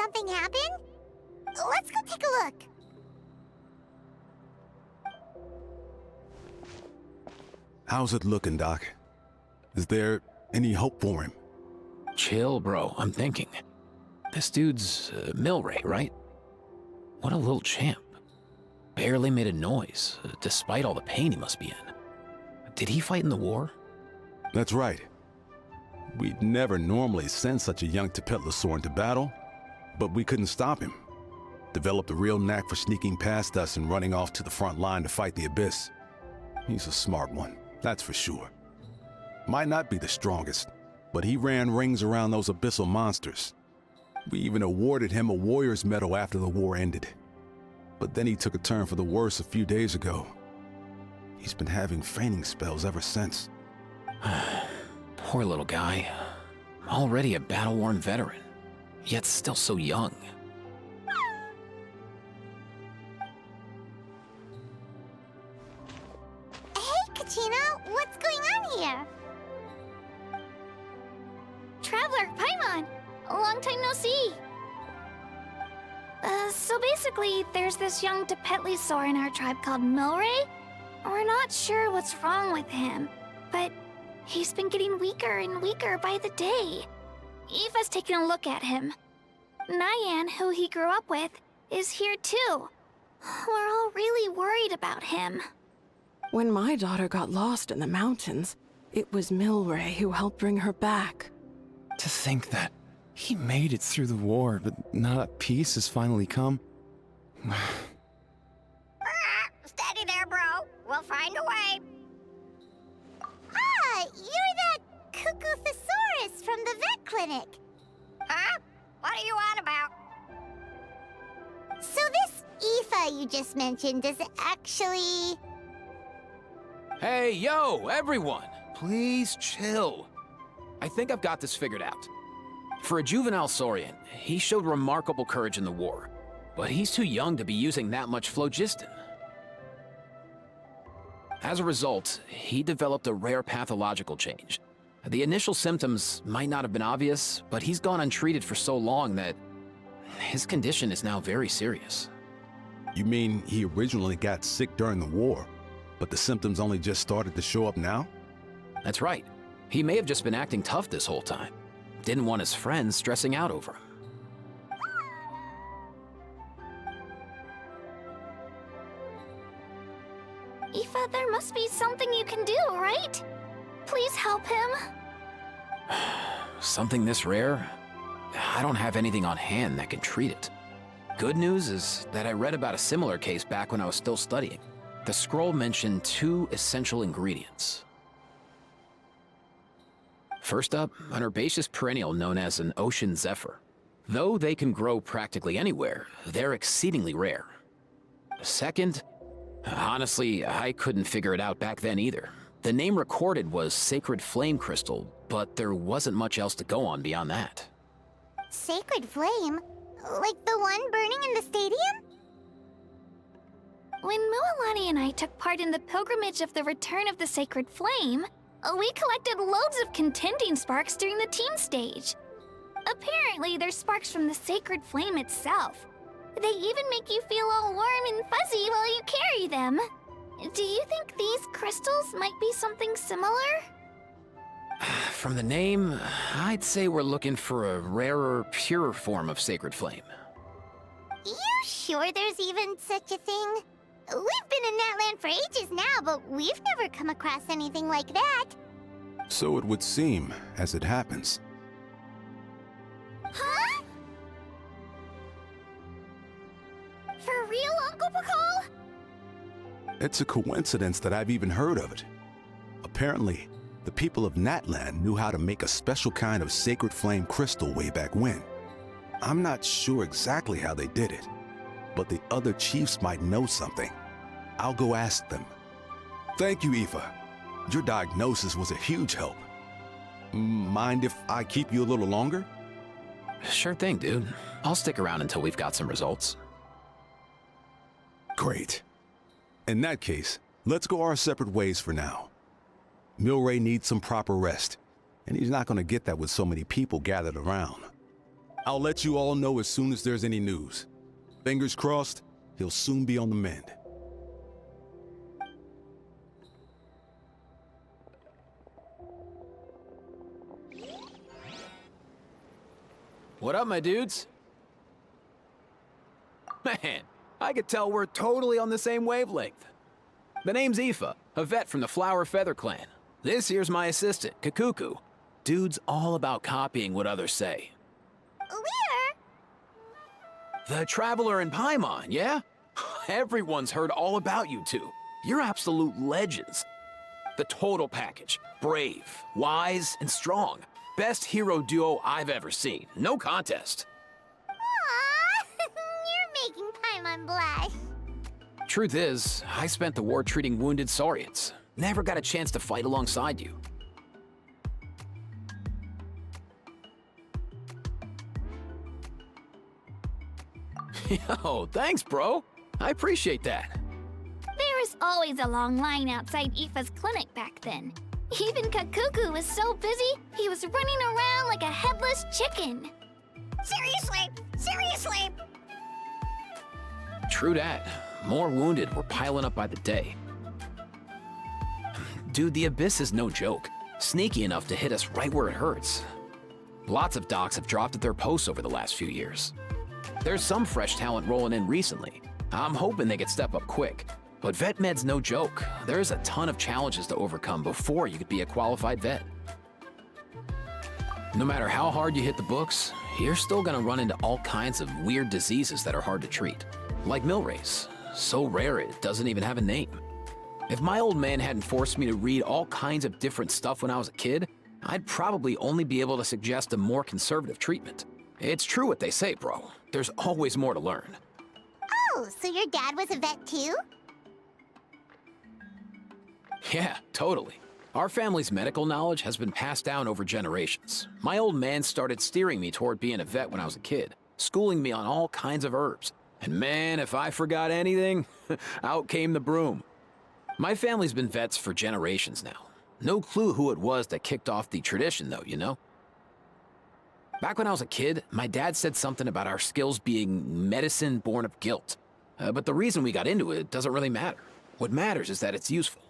something happen? Let's go take a look. How's it looking, Doc? Is there any hope for him? Chill, bro. I'm thinking. This dude's Milray, right? What a little champ. Barely made a noise, despite all the pain he must be in. Did he fight in the war? That's right. We'd never normally send such a young Tepetlosaur into battle, but we couldn't stop him. Developed a real knack for sneaking past us and running off to the front line to fight the Abyss. He's a smart one, that's for sure. Might not be the strongest, but he ran rings around those abyssal monsters. We even awarded him a Warrior's Medal after the war ended. But then he took a turn for the worse a few days ago. He's been having fainting spells ever since. Poor little guy. Already a battle-worn veteran, yet still so young. Hey, Katina, what's going on here? Traveler, Paimon! Long time no see! So basically, there's this young Tepetlosaur in our tribe called Milray. We're not sure what's wrong with him, but he's been getting weaker and weaker by the day. Eva's taking a look at him. Nyan, who he grew up with, is here too. We're all really worried about him. When my daughter got lost in the mountains, it was Milray who helped bring her back. To think that he made it through the war, but now that peace has finally come. Steady there, bro. We'll find a way. Ah, you're that Cuckoo-Thesaurus from the vet clinic. Huh? What are you on about? So this Aoife you just mentioned is actually... Hey, yo, everyone! Please chill. I think I've got this figured out. For a juvenile Saurian, he showed remarkable courage in the war, but he's too young to be using that much phlogiston. As a result, he developed a rare pathological change. The initial symptoms might not have been obvious, but he's gone untreated for so long that his condition is now very serious. You mean he originally got sick during the war, but the symptoms only just started to show up now? That's right. He may have just been acting tough this whole time. Didn't want his friends stressing out over him. Aoife, there must be something you can do, right? Please help him. Something this rare? I don't have anything on hand that can treat it. Good news is that I read about a similar case back when I was still studying. The scroll mentioned 2 essential ingredients. First up, an herbaceous perennial known as an ocean zephyr. Though they can grow practically anywhere, they're exceedingly rare. Second, honestly, I couldn't figure it out back then either. The name recorded was Sacred Flame Crystal, but there wasn't much else to go on beyond that. Sacred Flame? Like the one burning in the stadium? When Mualani and I took part in the pilgrimage of the Return of the Sacred Flame, we collected loads of contending sparks during the team stage. Apparently, they're sparks from the Sacred Flame itself. They even make you feel all warm and fuzzy while you carry them. Do you think these crystals might be something similar? From the name, I'd say we're looking for a rarer, purer form of Sacred Flame. You sure there's even such a thing? We've been in that land for ages now, but we've never come across anything like that. So it would seem, as it happens. Huh? For real, Uncle Pakal? It's a coincidence that I've even heard of it. Apparently, the people of Natlan knew how to make a special kind of sacred flame crystal way back when. I'm not sure exactly how they did it, but the other chiefs might know something. I'll go ask them. Thank you, Aoife. Your diagnosis was a huge help. Mind if I keep you a little longer? Sure thing, dude. I'll stick around until we've got some results. Great. In that case, let's go our separate ways for now. Milray needs some proper rest, and he's not going to get that with so many people gathered around. I'll let you all know as soon as there's any news. Fingers crossed, he'll soon be on the mend. What up, my dudes? Man, I could tell we're totally on the same wavelength. The name's Aoife, a vet from the Flower Feather clan. This here's my assistant, Kakuku. Dude's all about copying what others say. We're... The Traveler and Paimon, yeah? Everyone's heard all about you two. You're absolute legends. The total package. Brave, wise, and strong. Best hero duo I've ever seen. No contest. Aww, you're making Paimon blush. Truth is, I spent the war treating wounded Saurians. Never got a chance to fight alongside you. Yo, thanks, bro. I appreciate that. There was always a long line outside Aoife's clinic back then. Even Kakuku was so busy, he was running around like a headless chicken. Seriously! Seriously! True that. More wounded were piling up by the day. Dude, the Abyss is no joke. Sneaky enough to hit us right where it hurts. Lots of docs have dropped at their posts over the last few years. There's some fresh talent rolling in recently. I'm hoping they could step up quick. But vet med's no joke. There's a ton of challenges to overcome before you could be a qualified vet. No matter how hard you hit the books, you're still gonna run into all kinds of weird diseases that are hard to treat. Like Milray's. So rare it doesn't even have a name. If my old man hadn't forced me to read all kinds of different stuff when I was a kid, I'd probably only be able to suggest a more conservative treatment. It's true what they say, bro. There's always more to learn. Oh, so your dad was a vet too? Yeah, totally. Our family's medical knowledge has been passed down over generations. My old man started steering me toward being a vet when I was a kid, schooling me on all kinds of herbs. And man, if I forgot anything, out came the broom. My family's been vets for generations now. No clue who it was that kicked off the tradition though, you know? Back when I was a kid, my dad said something about our skills being medicine born of guilt. But the reason we got into it doesn't really matter. What matters is that it's useful.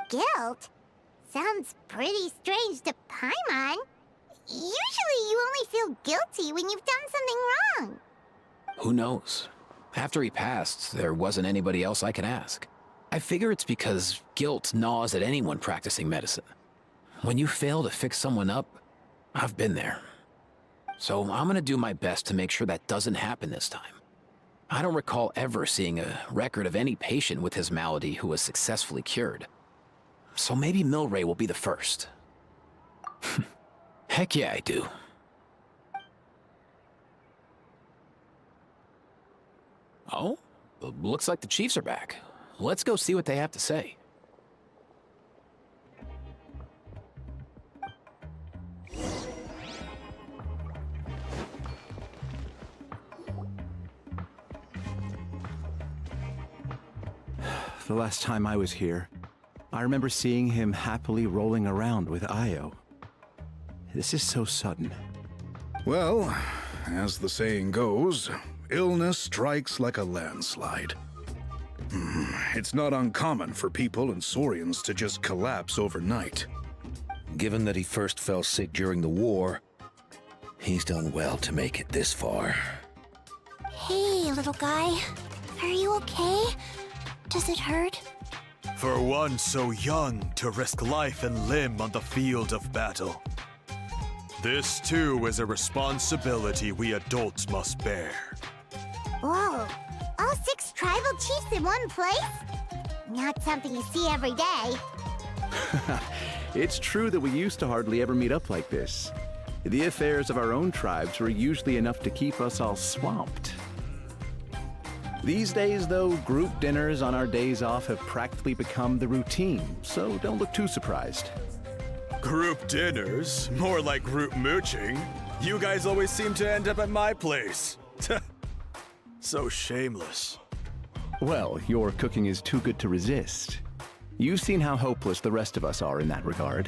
Guilt? Sounds pretty strange to Paimon. Usually you only feel guilty when you've done something wrong. Who knows? After he passed, there wasn't anybody else I could ask. I figure it's because guilt gnaws at anyone practicing medicine. When you fail to fix someone up, I've been there. So I'm gonna do my best to make sure that doesn't happen this time. I don't recall ever seeing a record of any patient with his malady who was successfully cured. So maybe Milray will be the first. Heck yeah, I do. Oh, looks like the Chiefs are back. Let's go see what they have to say. The last time I was here, I remember seeing him happily rolling around with Io. This is so sudden. Well, as the saying goes, illness strikes like a landslide. It's not uncommon for people and Saurians to just collapse overnight. Given that he first fell sick during the war, he's done well to make it this far. Hey, little guy. Are you okay? Does it hurt? For one so young to risk life and limb on the field of battle. This too is a responsibility we adults must bear. Whoa, all 6 tribal chiefs in one place? Not something you see every day. It's true that we used to hardly ever meet up like this. The affairs of our own tribes were usually enough to keep us all swamped. These days, though, group dinners on our days off have practically become the routine, so don't look too surprised. Group dinners? More like group mooching. You guys always seem to end up at my place. So shameless. Well, your cooking is too good to resist. You've seen how hopeless the rest of us are in that regard.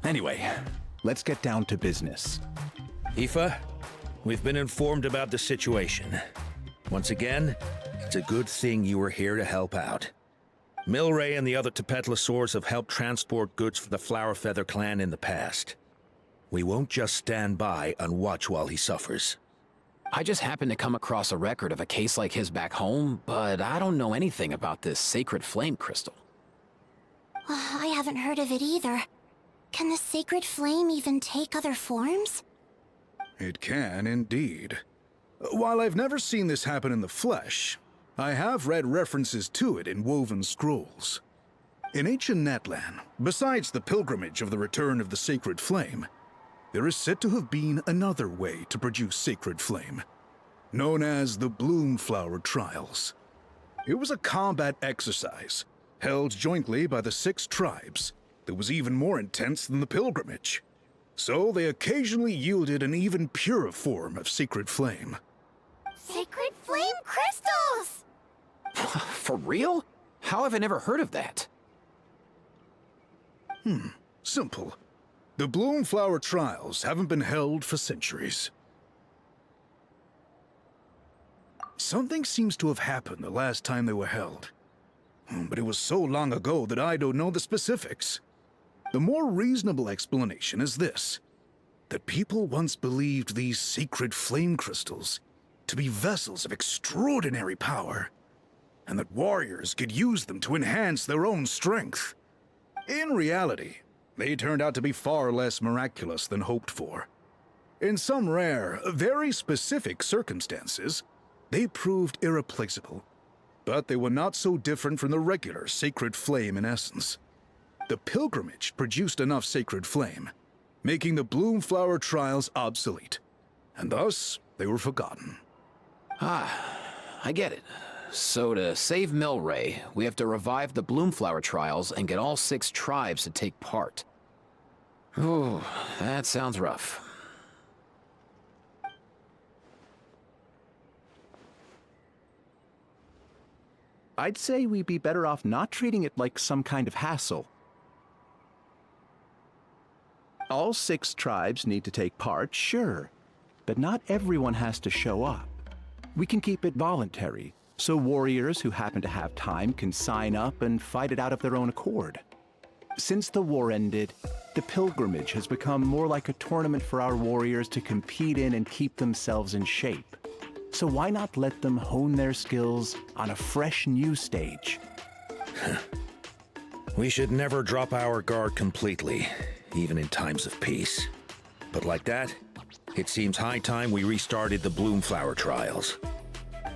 Anyway, let's get down to business. Aoife, we've been informed about the situation. Once again, it's a good thing you were here to help out. Milray and the other Tepetlosaurs have helped transport goods for the Flowerfeather clan in the past. We won't just stand by and watch while he suffers. I just happened to come across a record of a case like his back home, but I don't know anything about this sacred flame crystal. I haven't heard of it either. Can the sacred flame even take other forms? It can indeed. While I've never seen this happen in the flesh, I have read references to it in woven scrolls. In ancient Natlan, besides the pilgrimage of the return of the sacred flame, there is said to have been another way to produce sacred flame, known as the Bloomflower Trials. It was a combat exercise, held jointly by the 6 tribes, that was even more intense than the pilgrimage. So they occasionally yielded an even purer form of sacred flame. Sacred flame crystals! For real? How have I never heard of that? Simple. The Bloomflower Trials haven't been held for centuries. Something seems to have happened the last time they were held. But it was so long ago that I don't know the specifics. The more reasonable explanation is this: that people once believed these sacred flame crystals to be vessels of extraordinary power, and that warriors could use them to enhance their own strength. In reality, they turned out to be far less miraculous than hoped for. In some rare, very specific circumstances, they proved irreplaceable. But they were not so different from the regular sacred flame in essence. The pilgrimage produced enough sacred flame, making the Bloomflower Trials obsolete, and thus they were forgotten. I get it. So to save Milray, we have to revive the Bloomflower Trials and get all 6 tribes to take part. Ooh, that sounds rough. I'd say we'd be better off not treating it like some kind of hassle. All 6 tribes need to take part, sure, but not everyone has to show up. We can keep it voluntary, so warriors who happen to have time can sign up and fight it out of their own accord. Since the war ended, the pilgrimage has become more like a tournament for our warriors to compete in and keep themselves in shape. So why not let them hone their skills on a fresh new stage? We should never drop our guard completely, even in times of peace. But like that, it seems high time we restarted the Bloomflower Trials.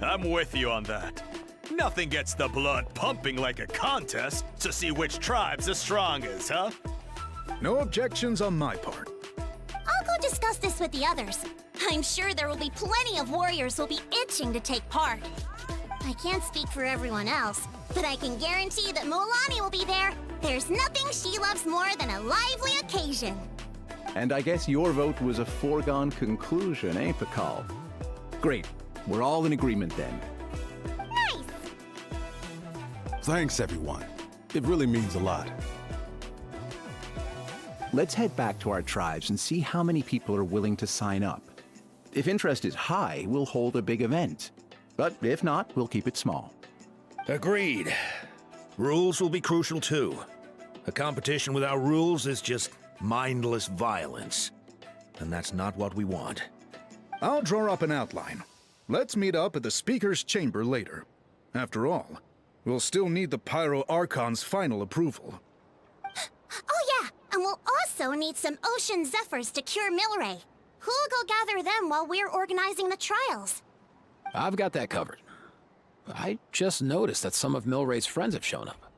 I'm with you on that. Nothing gets the blood pumping like a contest to see which tribe's the strongest, huh? No objections on my part. I'll go discuss this with the others. I'm sure there will be plenty of warriors who'll be itching to take part. I can't speak for everyone else, but I can guarantee that Mualani will be there. There's nothing she loves more than a lively occasion. And I guess your vote was a foregone conclusion, eh, Pakal? Great. We're all in agreement then. Nice! Thanks, everyone. It really means a lot. Let's head back to our tribes and see how many people are willing to sign up. If interest is high, we'll hold a big event. But if not, we'll keep it small. Agreed. Rules will be crucial too. A competition without rules is just mindless violence. And that's not what we want. I'll draw up an outline. Let's meet up at the Speaker's Chamber later. After all, we'll still need the Pyro Archon's final approval. Oh yeah, and we'll also need some Ocean Zephyrs to cure Milray. Who'll go gather them while we're organizing the trials? I've got that covered. I just noticed that some of Milray's friends have shown up.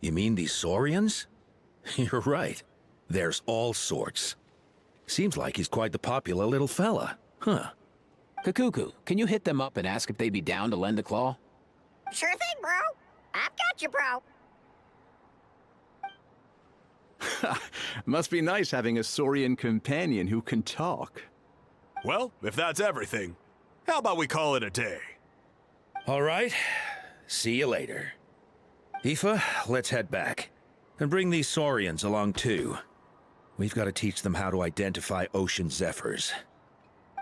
You mean these Saurians? You're right. There's all sorts. Seems like he's quite the popular little fella. Huh. Kakuku, can you hit them up and ask if they'd be down to lend a claw? Sure thing, bro. I've got you, bro. Must be nice having a Saurian companion who can talk. Well, if that's everything, how about we call it a day? All right. See you later. Aoife, let's head back. And bring these Saurians along too. We've got to teach them how to identify ocean zephyrs.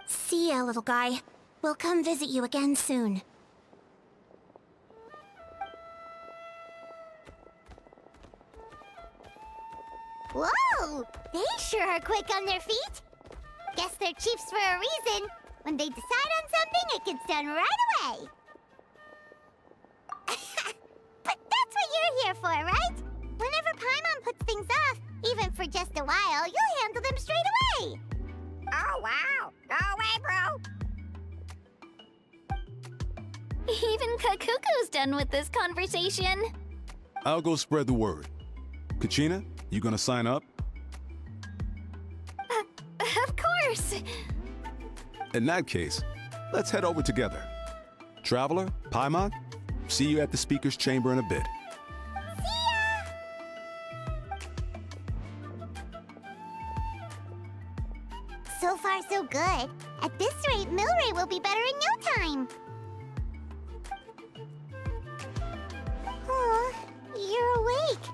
See ya, little guy. We'll come visit you again soon. Whoa! They sure are quick on their feet. Guess they're chiefs for a reason. When they decide on something, it gets done right away. But that's what you're here for, right? Whenever Paimon puts things off, even for just a while, you'll handle them straight away. Oh, wow. Go away, bro. Even Kakuku's done with this conversation. I'll go spread the word. Kachina, you gonna sign up? Of course. In that case, let's head over together. Traveler, Paimon, see you at the speaker's chamber in a bit. So far, so good. At this rate, Milray will be better in no time. Oh, you're awake.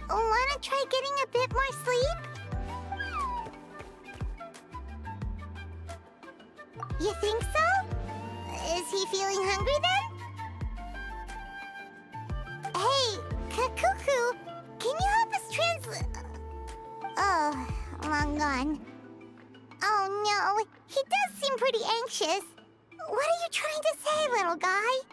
Wanna try getting a bit more sleep? You think so? Is he feeling hungry then? Hey, Kakuku, can you help us translate? Oh, long gone. Oh no, he does seem pretty anxious. What are you trying to say, little guy?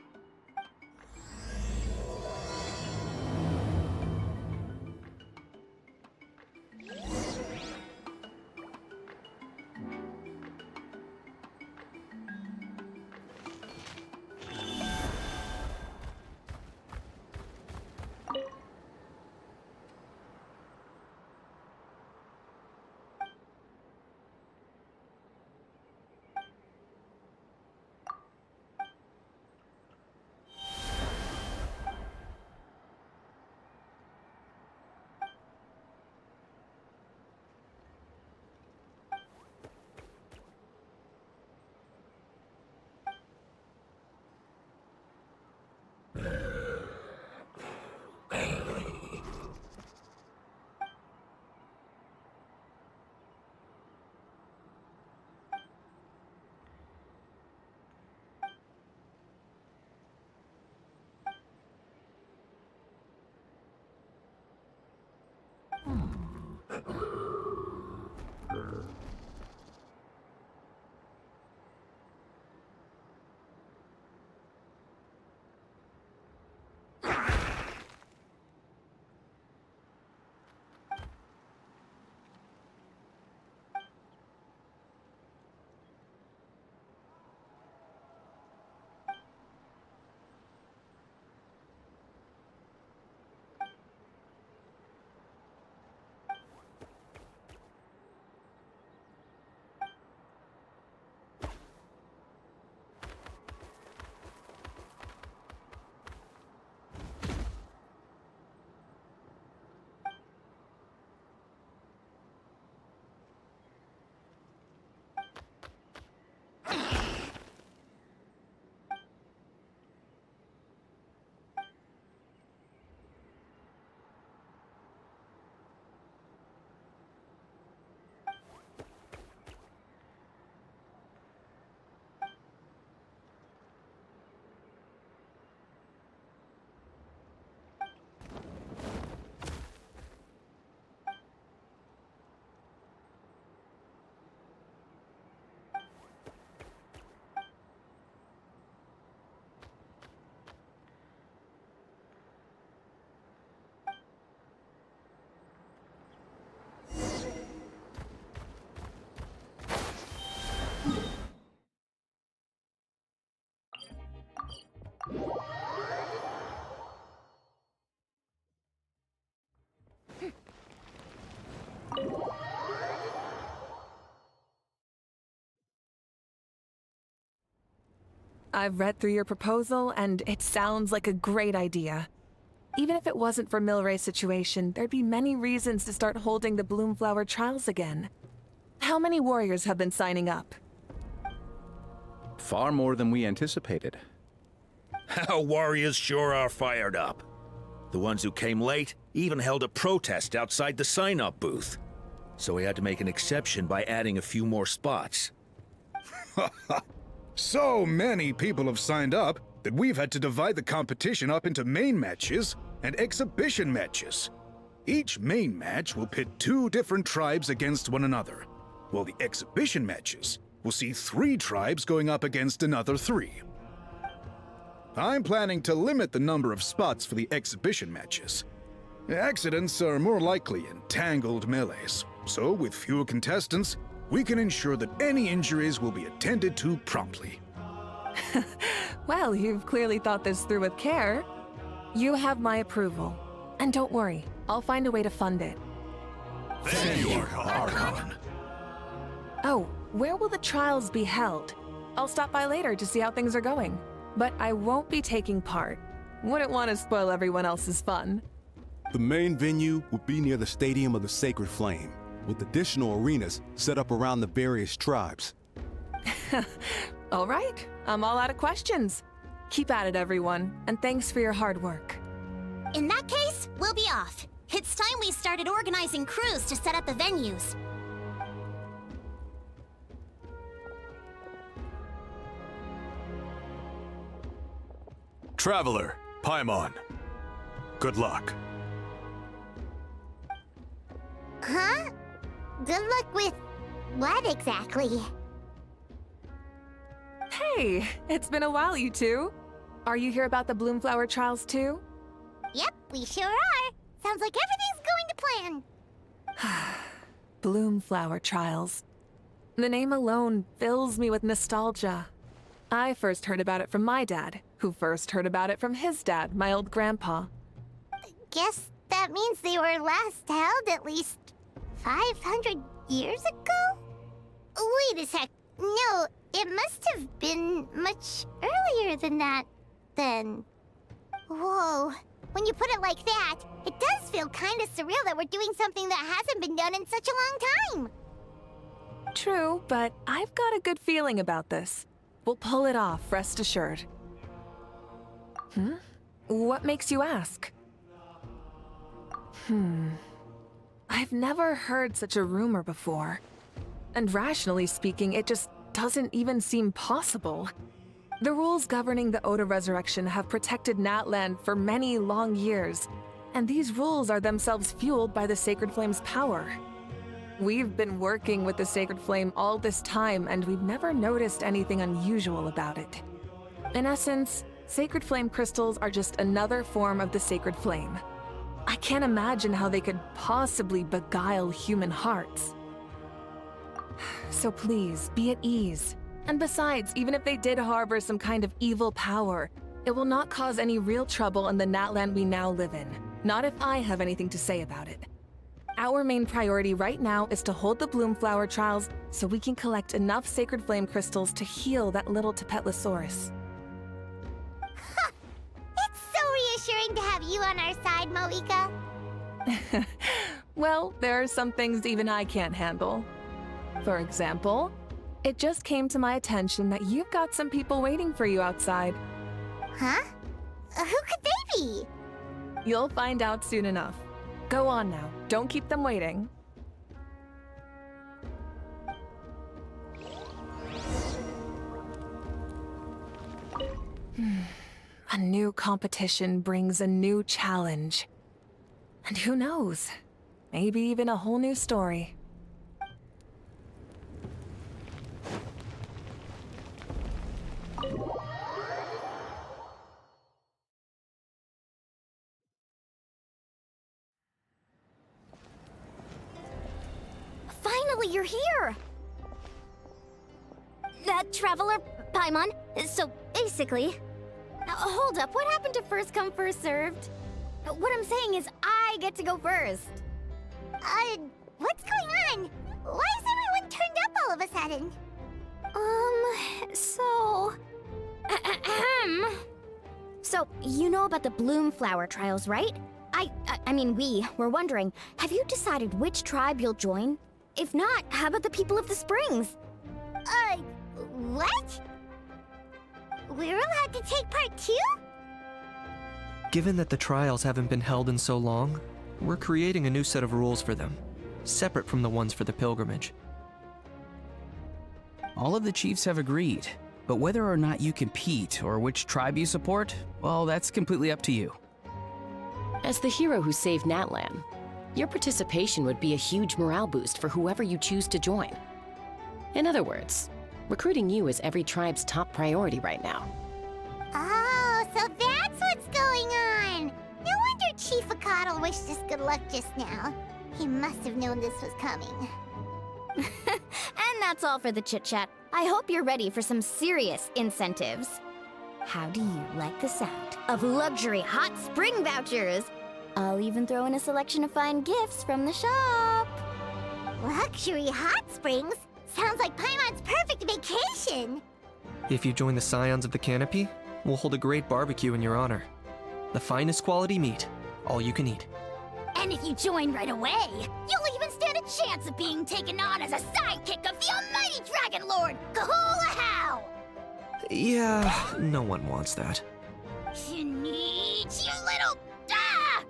I've read through your proposal, and it sounds like a great idea. Even if it wasn't for Milray's situation, there'd be many reasons to start holding the Bloomflower trials again. How many warriors have been signing up? Far more than we anticipated. Our warriors sure are fired up. The ones who came late even held a protest outside the sign-up booth. So we had to make an exception by adding a few more spots. So many people have signed up that we've had to divide the competition up into main matches and exhibition matches. Each main match will pit 2 different tribes against one another, while the exhibition matches will see 3 tribes going up against another 3. I'm planning to limit the number of spots for the exhibition matches. Accidents are more likely in tangled melees, so with fewer contestants, we can ensure that any injuries will be attended to promptly. Well, you've clearly thought this through with care. You have my approval. And don't worry, I'll find a way to fund it. Thank you, Archon. Oh, where will the trials be held? I'll stop by later to see how things are going. But I won't be taking part. Wouldn't want to spoil everyone else's fun. The main venue will be near the Stadium of the Sacred Flame, with additional arenas set up around the various tribes. All right, I'm all out of questions. Keep at it, everyone, and thanks for your hard work. In that case, we'll be off. It's time we started organizing crews to set up the venues. Traveler, Paimon. Good luck. Huh? Good luck with what exactly? Hey, it's been a while, you two. Are you here about the Bloomflower trials too? Yep, we sure are. Sounds like everything's going to plan. Bloomflower trials. The name alone fills me with nostalgia. I first heard about it from my dad, who first heard about it from his dad, my old grandpa. Guess that means they were last held at least 500 years ago? Wait a sec. No, it must have been much earlier than that, then. Whoa. When you put it like that, it does feel kind of surreal that we're doing something that hasn't been done in such a long time. True, but I've got a good feeling about this. We'll pull it off, rest assured. What makes you ask? I've never heard such a rumor before. And rationally speaking, it just doesn't even seem possible. The rules governing the Oda Resurrection have protected Natland for many long years, and these rules are themselves fueled by the Sacred Flame's power. We've been working with the Sacred Flame all this time, and we've never noticed anything unusual about it. In essence, Sacred Flame crystals are just another form of the Sacred Flame. I can't imagine how they could possibly beguile human hearts. So please, be at ease. And besides, even if they did harbor some kind of evil power, it will not cause any real trouble in the Natland we now live in. Not if I have anything to say about it. Our main priority right now is to hold the Bloomflower trials so we can collect enough Sacred Flame crystals to heal that little Tepetlosaurus. It's so reassuring to have you on our side, Moika. Well, there are some things even I can't handle. For example, it just came to my attention that you've got some people waiting for you outside. Huh? Who could they be? You'll find out soon enough. Go on now, don't keep them waiting. A new competition brings a new challenge. And who knows? Maybe even a whole new story. Finally, you're here! Traveler, Paimon, so basically... hold up, what happened to first come, first served? What I'm saying is I get to go first. What's going on? Why is everyone turned up all of a sudden? So, you know about the Bloomflower trials, right? I mean, we're wondering, have you decided which tribe you'll join? If not, how about the people of the Springs? What? We're allowed to take part too? Given that the trials haven't been held in so long, we're creating a new set of rules for them, separate from the ones for the pilgrimage. All of the chiefs have agreed, but whether or not you compete or which tribe you support, well, that's completely up to you. As the hero who saved Natlan, your participation would be a huge morale boost for whoever you choose to join. In other words, recruiting you is every tribe's top priority right now. Oh, so that's what's going on! No wonder Chief Akatl wished us good luck just now. He must have known this was coming. And that's all for the chit-chat. I hope you're ready for some serious incentives. How do you like the sound of luxury hot spring vouchers? I'll even throw in a selection of fine gifts from the shop. Luxury hot springs? Sounds like Paimon's perfect vacation! If you join the Scions of the Canopy, we'll hold a great barbecue in your honor. The finest quality meat, all you can eat. And if you join right away, you'll even stand a chance of being taken on as a sidekick of the almighty Dragon Lord, Kahula-How! Yeah, no one wants that. Neat, you little... Ah!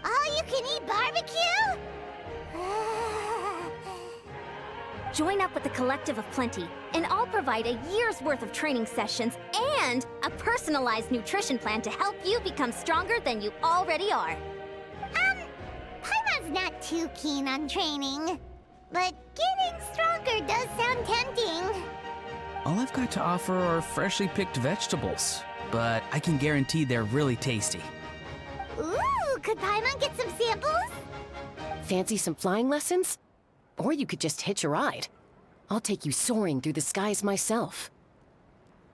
All-you-can-eat barbecue? Join up with the Collective of Plenty, and I'll provide a year's worth of training sessions and a personalized nutrition plan to help you become stronger than you already are. Paimon's not too keen on training, but getting stronger does sound tempting. All I've got to offer are freshly picked vegetables, but I can guarantee they're really tasty. Ooh, could Paimon get some samples? Fancy some flying lessons? Or you could just hitch a ride. I'll take you soaring through the skies myself.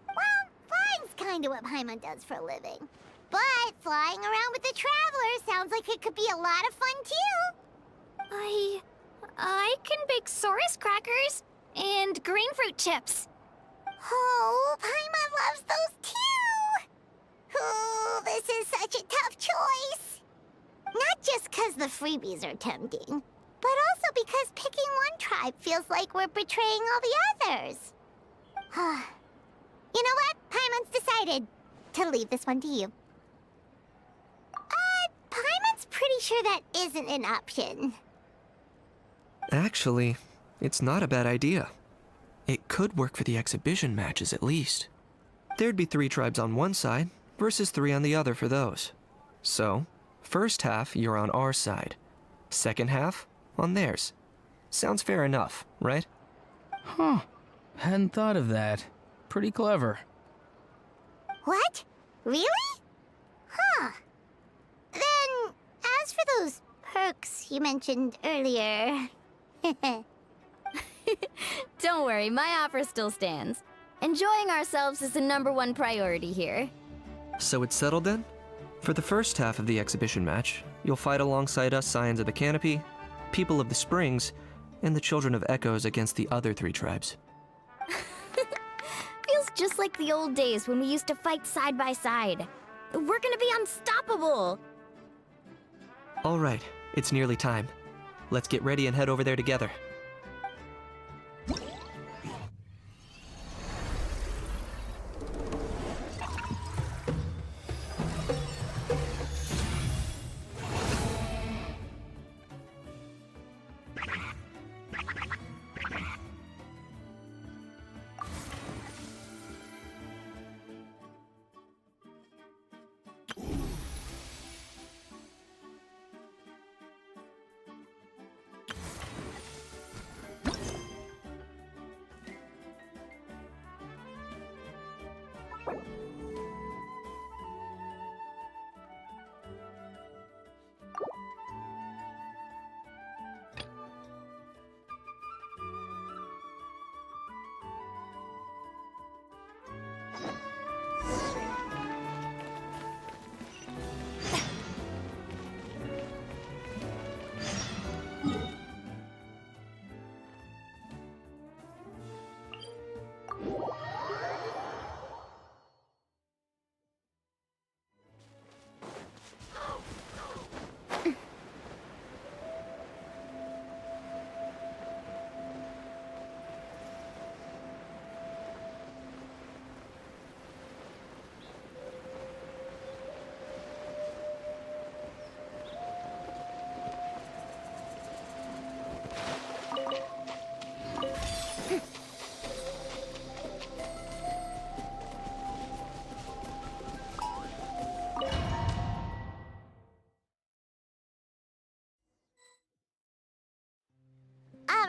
Well, flying's kinda what Paimon does for a living. But flying around with the Traveler sounds like it could be a lot of fun, too. I can bake Saurus crackers and green fruit chips. Oh, Paimon loves those, too! Oh, this is such a tough choice. Not just 'cause the freebies are tempting, but also because picking one tribe feels like we're betraying all the others. You know what? Paimon's decided to leave this one to you. Paimon's pretty sure that isn't an option. Actually, it's not a bad idea. It could work for the exhibition matches at least. There'd be 3 tribes on one side versus 3 on the other for those. So, first half you're on our side. Second half on theirs. Sounds fair enough, right? Huh. Hadn't thought of that. Pretty clever. What? Really? Huh. Then, as for those perks you mentioned earlier... Don't worry, my offer still stands. Enjoying ourselves is the #1 priority here. So it's settled then? For the first half of the exhibition match, you'll fight alongside us Scions of the Canopy, People of the Springs, and the Children of Echoes against the other 3 tribes. Feels just like the old days when we used to fight side by side. We're gonna be unstoppable! All right, it's nearly time. Let's get ready and head over there together.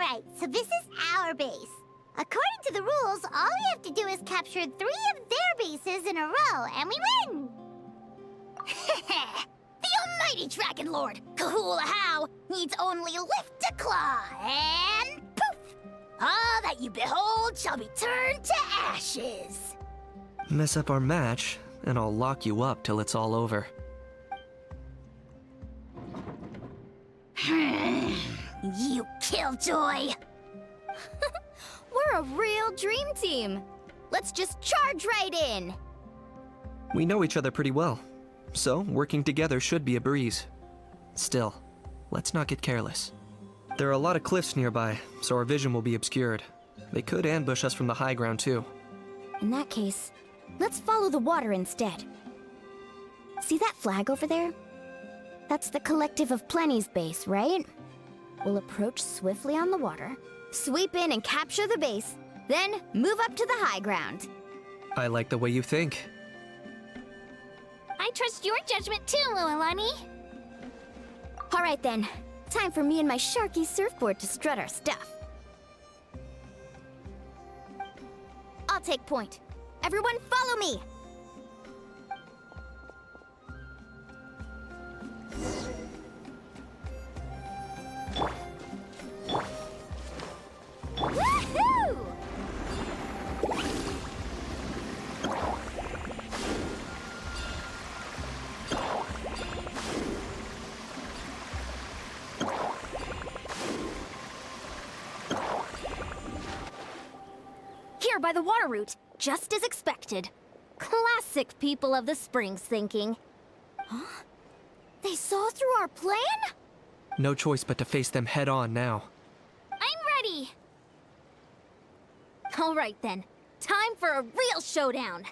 Alright, so this is our base. According to the rules, all we have to do is capture 3 of their bases in a row, and we win! The almighty Dragon Lord, Kahula-How, needs only lift a claw, and poof! All that you behold shall be turned to ashes. Mess up our match, and I'll lock you up till it's all over. You killjoy! We're a real dream team. Let's just charge right in. We know each other pretty well, so working together should be a breeze. Still, let's not get careless. There are a lot of cliffs nearby, so our vision will be obscured. They could ambush us from the high ground too. In that case, let's follow the water instead. See that flag over there? That's the Collective of Plenty's base, right? We'll approach swiftly on the water, sweep in and capture the base, then move up to the high ground. I like the way you think. I trust your judgment too, Mualani. All right then, time for me and my Sharky surfboard to strut our stuff. I'll take point. Everyone follow me! Woohoo! Here by the water route, just as expected. Classic people of the Springs thinking. Huh? They saw through our plan? No choice but to face them head on now. I'm ready. All right then, time for a real showdown.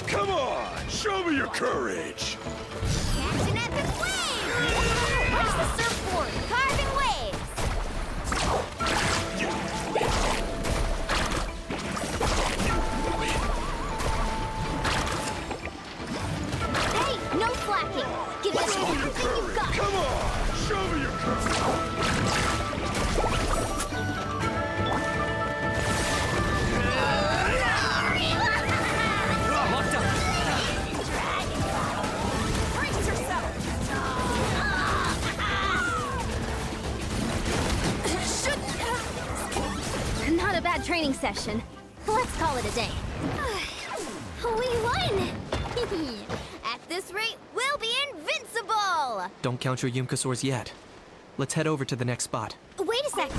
Come on, show me your courage. Catch an epic wave! Watch the surfboard, carving waves! Hey, no slacking! Give us everything you've got! Come on, show me your courage. Not a bad training session. Let's call it a day. We won! At this rate, we'll be invincible! Don't count your Yumkasaurs yet. Let's head over to the next spot. Wait a sec.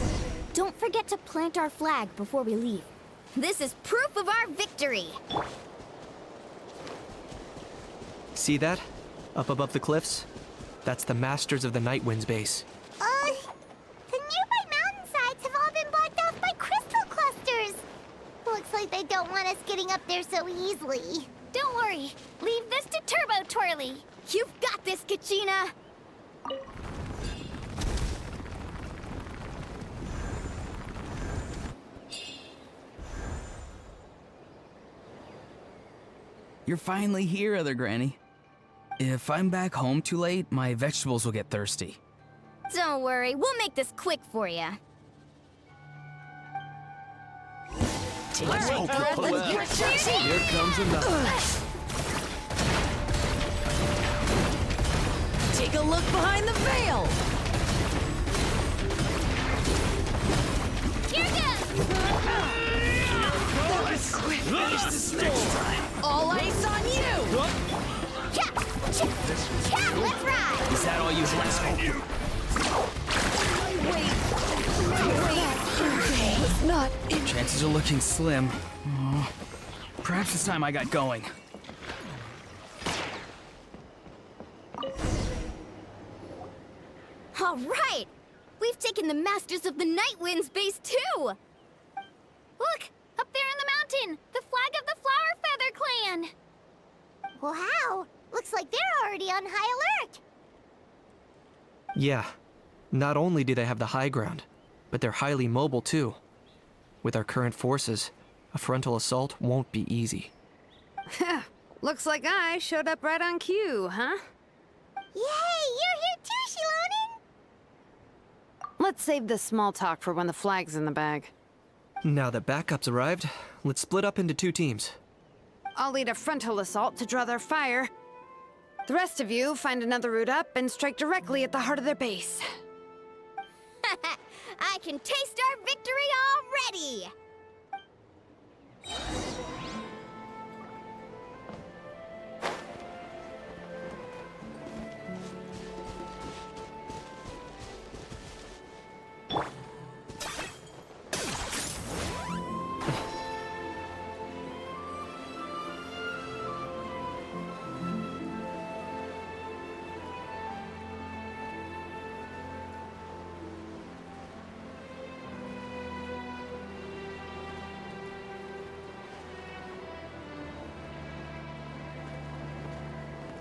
Don't forget to plant our flag before we leave. This is proof of our victory. See that? Up above the cliffs? That's the Masters of the Night Wind's base. The nearby mountainsides have all been blocked off by crystal clusters. Looks like they don't want us getting up there so easily. Don't worry. Leave this to Turbo Twirly. You've got this, Kachina! You're finally here, Other Granny. If I'm back home too late, my vegetables will get thirsty. Don't worry, we'll make this quick for you. Let's hope you're well. Here comes another. Take a look behind the veil! Here goes! Finish this next time. All eyes on you! Let's ride! Is that all you have? Chances are looking slim. Oh, perhaps it's time I got going. All right! We've taken the Masters of the Night Wind's base too! Look! Up there in the mountain! The flag of the Flower Feather Clan! Wow, looks like they're already on high alert. Yeah, not only do they have the high ground, but they're highly mobile too. With our current forces, a frontal assault won't be easy. Looks like I showed up right on cue, huh? Yay, you're here too, Shilonen! Let's save the small talk for when the flag's in the bag. Now that backup's arrived, let's split up into 2 teams. I'll lead a frontal assault to draw their fire. The rest of you find another route up and strike directly at the heart of their base. I can taste our victory already!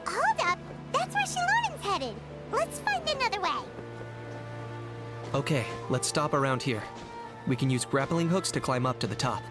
Hold up! That's where Shalonen's headed! Let's find another way! Okay, let's stop around here. We can use grappling hooks to climb up to the top.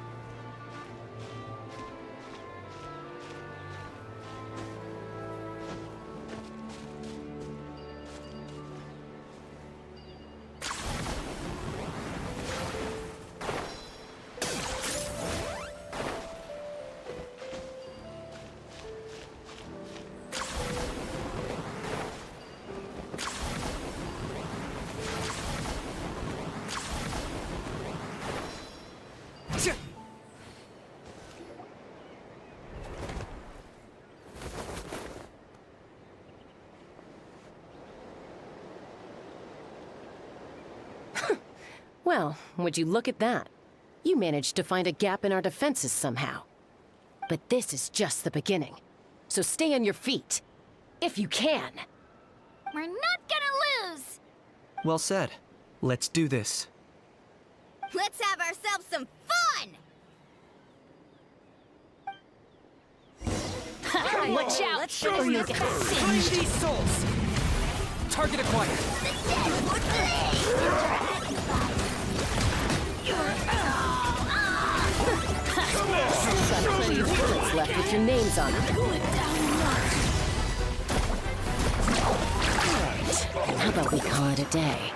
Well, would you look at that? You managed to find a gap in our defenses somehow. But this is just the beginning. So stay on your feet. If you can. We're not gonna lose! Well said. Let's do this. Let's have ourselves some fun! Watch out! Let's or you'll get singed. These souls! Target acquired. Got plenty of bullets left with your names on them. How about we call it a day?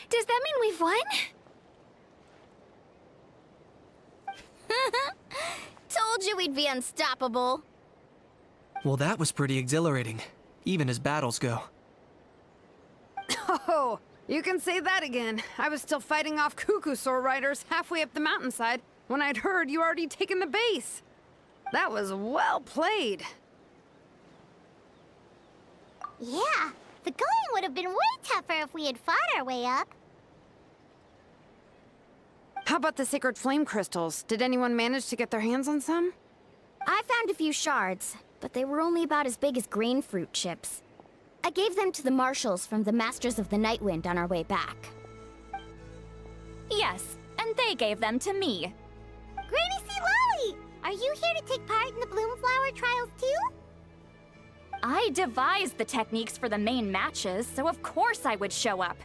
Does that mean we've won? Told you we'd be unstoppable. Well, that was pretty exhilarating, even as battles go. Oh, you can say that again. I was still fighting off Cuckoosaur riders halfway up the mountainside when I'd heard you already taken the base. That was well played. Yeah, the going would have been way tougher if we had fought our way up. How about the sacred flame crystals? Did anyone manage to get their hands on some? I found a few shards, but they were only about as big as grain fruit chips. I gave them to the marshals from the Masters of the Nightwind on our way back. Yes, and they gave them to me. Granny C. Lolly! Are you here to take part in the Bloomflower trials too? I devised the techniques for the main matches, so of course I would show up.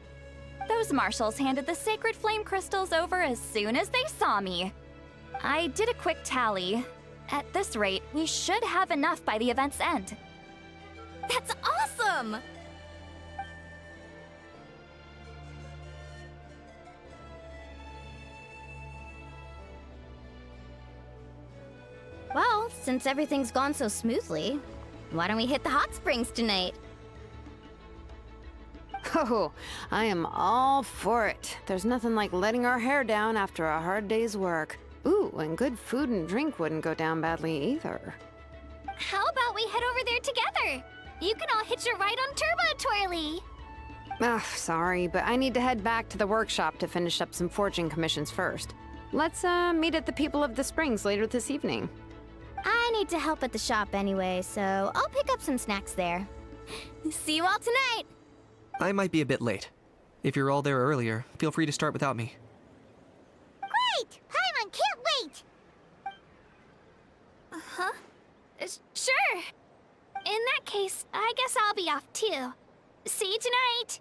Those marshals handed the sacred flame crystals over as soon as they saw me. I did a quick tally. At this rate, we should have enough by the event's end. That's awesome! Well, since everything's gone so smoothly, why don't we hit the hot springs tonight? Oh, I am all for it. There's nothing like letting our hair down after a hard day's work. Ooh, and good food and drink wouldn't go down badly either. How about we head over there together? You can all hitch a ride on Turbo Twirly. Ugh, sorry, but I need to head back to the workshop to finish up some forging commissions first. Let's, meet at the People of the Springs later this evening. I need to help at the shop anyway, so I'll pick up some snacks there. See you all tonight! I might be a bit late. If you're all there earlier, feel free to start without me. Great! Paimon can't wait! Uh-huh. Sure. In that case, I guess I'll be off too. See you tonight!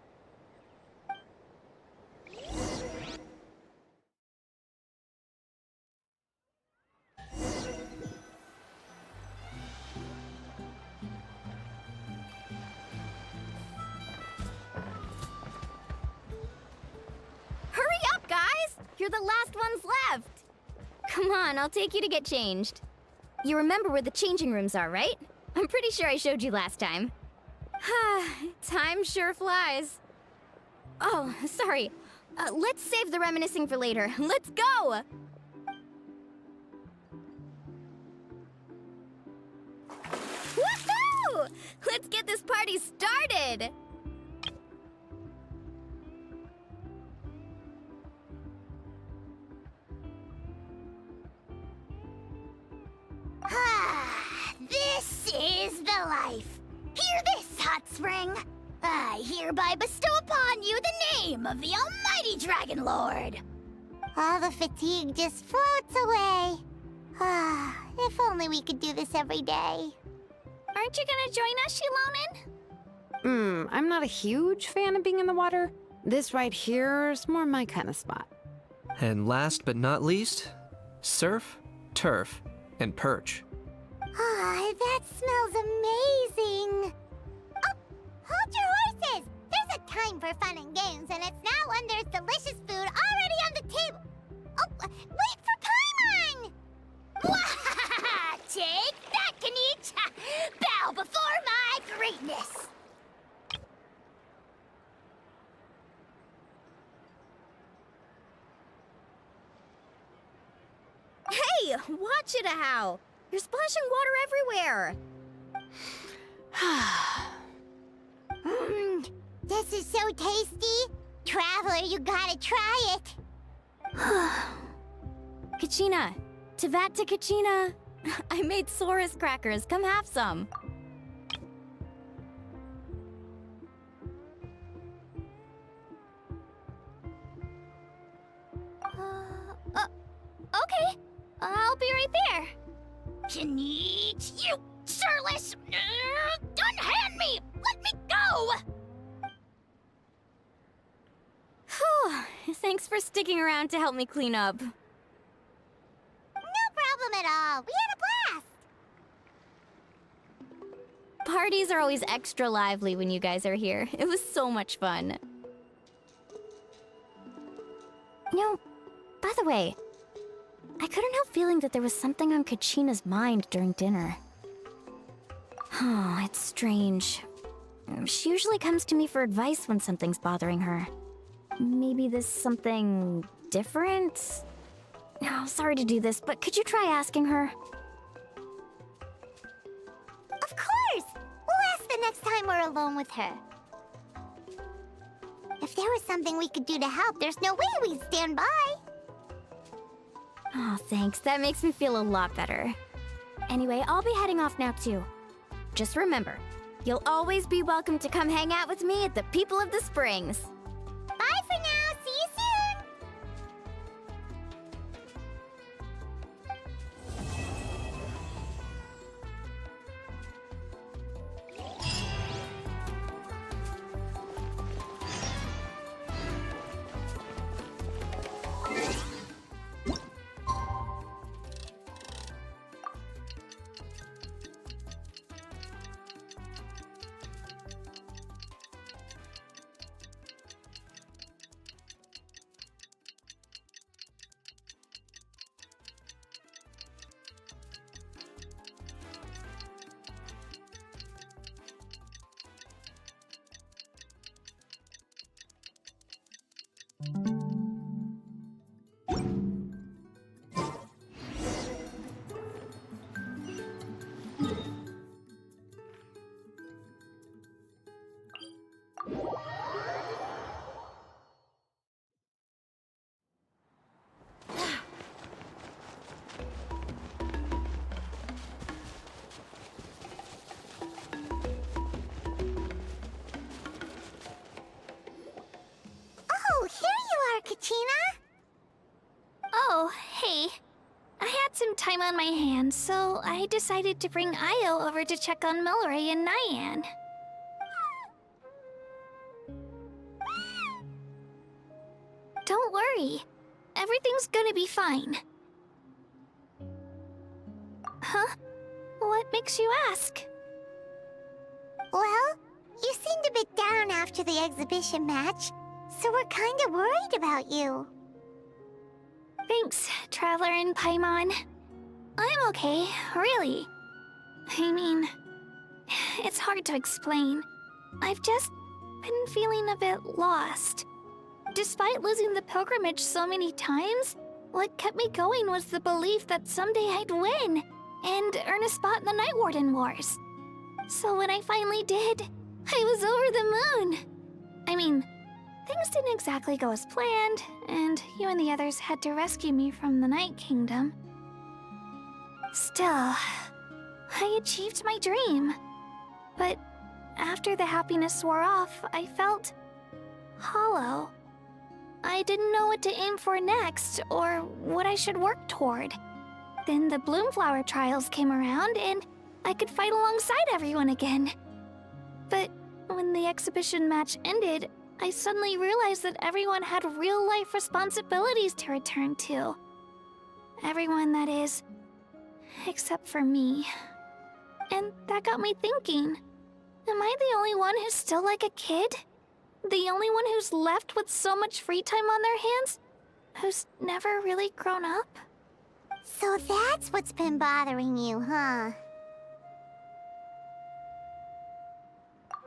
You're the last ones left! Come on, I'll take you to get changed. You remember where the changing rooms are, right? I'm pretty sure I showed you last time. Time sure flies. Oh, sorry. Let's save the reminiscing for later. Let's go! Woohoo! Let's get this party started! This is the life. Hear this, hot spring. I hereby bestow upon you the name of the almighty Dragon Lord. All the fatigue just floats away. If only we could do this every day. Aren't you gonna join us, Shilonen? I'm not a huge fan of being in the water. This right here is more my kind of spot. And last but not least, surf, turf, and perch. That smells amazing. Oh, hold your horses. There's a time for fun and games, and it's now when there's delicious food already on the table. Oh, wait for Paimon! Take that, Kanich! Bow before my greatness! Hey, watch it, how! You're splashing water everywhere! This is so tasty. Traveler, you gotta try it. Kachina! Tevat to Kachina! I made Saurus crackers. Come have some. Okay. I'll be right there. Kanich, you shirtless! Unhand me! Let me go! Whew. Thanks for sticking around to help me clean up. No problem at all. We had a blast. Parties are always extra lively when you guys are here. It was so much fun. You know, by the way, I couldn't help feeling that there was something on Kachina's mind during dinner. Oh, it's strange. She usually comes to me for advice when something's bothering her. Maybe this something different? Oh, sorry to do this, but could you try asking her? Of course! We'll ask the next time we're alone with her. If there was something we could do to help, there's no way we'd stand by. Oh, thanks. That makes me feel a lot better. Anyway, I'll be heading off now, too. Just remember, you'll always be welcome to come hang out with me at the People of the Springs. Bye for now. See you soon. Oh, here you are, Kachina. Oh, hey. I had some time on my hands, so I decided to bring Io over to check on Milray and Nyan. Don't worry. Everything's gonna be fine. Huh? What makes you ask? Well, you seemed a bit down after the exhibition match, so we're kinda worried about you. Thanks, Traveler and Paimon. I'm okay, really. I mean, it's hard to explain. I've just been feeling a bit lost. Despite losing the pilgrimage so many times, what kept me going was the belief that someday I'd win and earn a spot in the Night Warden Wars. So when I finally did, I was over the moon. I mean, things didn't exactly go as planned, and you and the others had to rescue me from the Night Kingdom. Still, I achieved my dream. But after the happiness wore off, I felt hollow. I didn't know what to aim for next, or what I should work toward. Then the Bloomflower trials came around, and I could fight alongside everyone again. But when the exhibition match ended, I suddenly realized that everyone had real-life responsibilities to return to. Everyone, that is. Except for me. And that got me thinking. Am I the only one who's still like a kid? The only one who's left with so much free time on their hands? Who's never really grown up? So that's what's been bothering you, huh?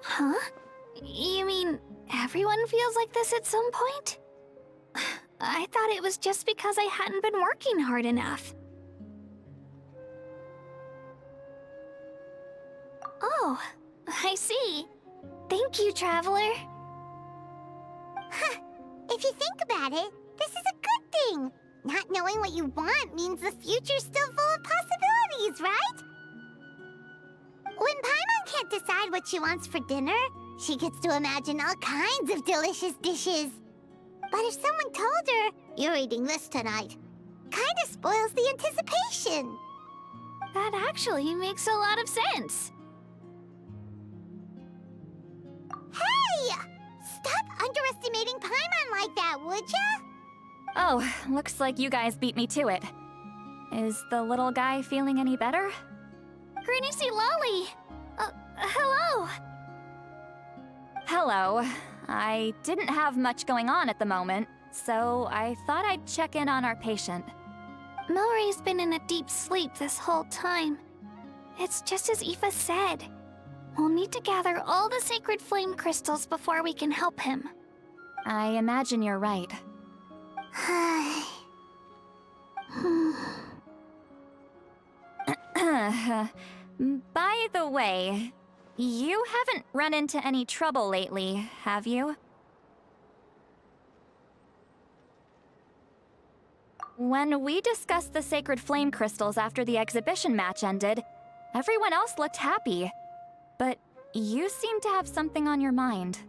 Huh? You mean everyone feels like this at some point? I thought it was just because I hadn't been working hard enough. Oh, I see. Thank you, Traveler. Huh. If you think about it, this is a good thing. Not knowing what you want means the future's still full of possibilities, right? When Paimon can't decide what she wants for dinner, she gets to imagine all kinds of delicious dishes. But if someone told her, "You're eating this tonight," kinda spoils the anticipation. That actually makes a lot of sense. Hey! Stop underestimating Paimon like that, would ya? Oh, looks like you guys beat me to it. Is the little guy feeling any better? Granny C. Lolly! Hello! Hello. I didn't have much going on at the moment, so I thought I'd check in on our patient. Milray's been in a deep sleep this whole time. It's just as Aoife said. We'll need to gather all the sacred flame crystals before we can help him. I imagine you're right. By the way, you haven't run into any trouble lately, have you? When we discussed the sacred flame crystals after the exhibition match ended, everyone else looked happy. But you seem to have something on your mind.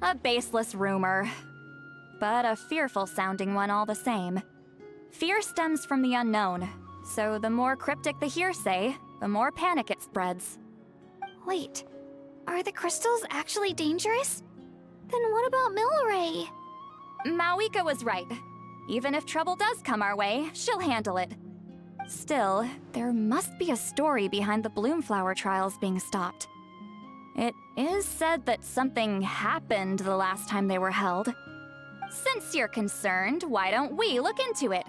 A baseless rumor, but a fearful-sounding one all the same. Fear stems from the unknown, so the more cryptic the hearsay, the more panic it spreads. Wait, are the crystals actually dangerous? Then what about Milray? Mawika was right. Even if trouble does come our way, she'll handle it. Still, there must be a story behind the Bloomflower trials being stopped. It is said that something happened the last time they were held. Since you're concerned, why don't we look into it?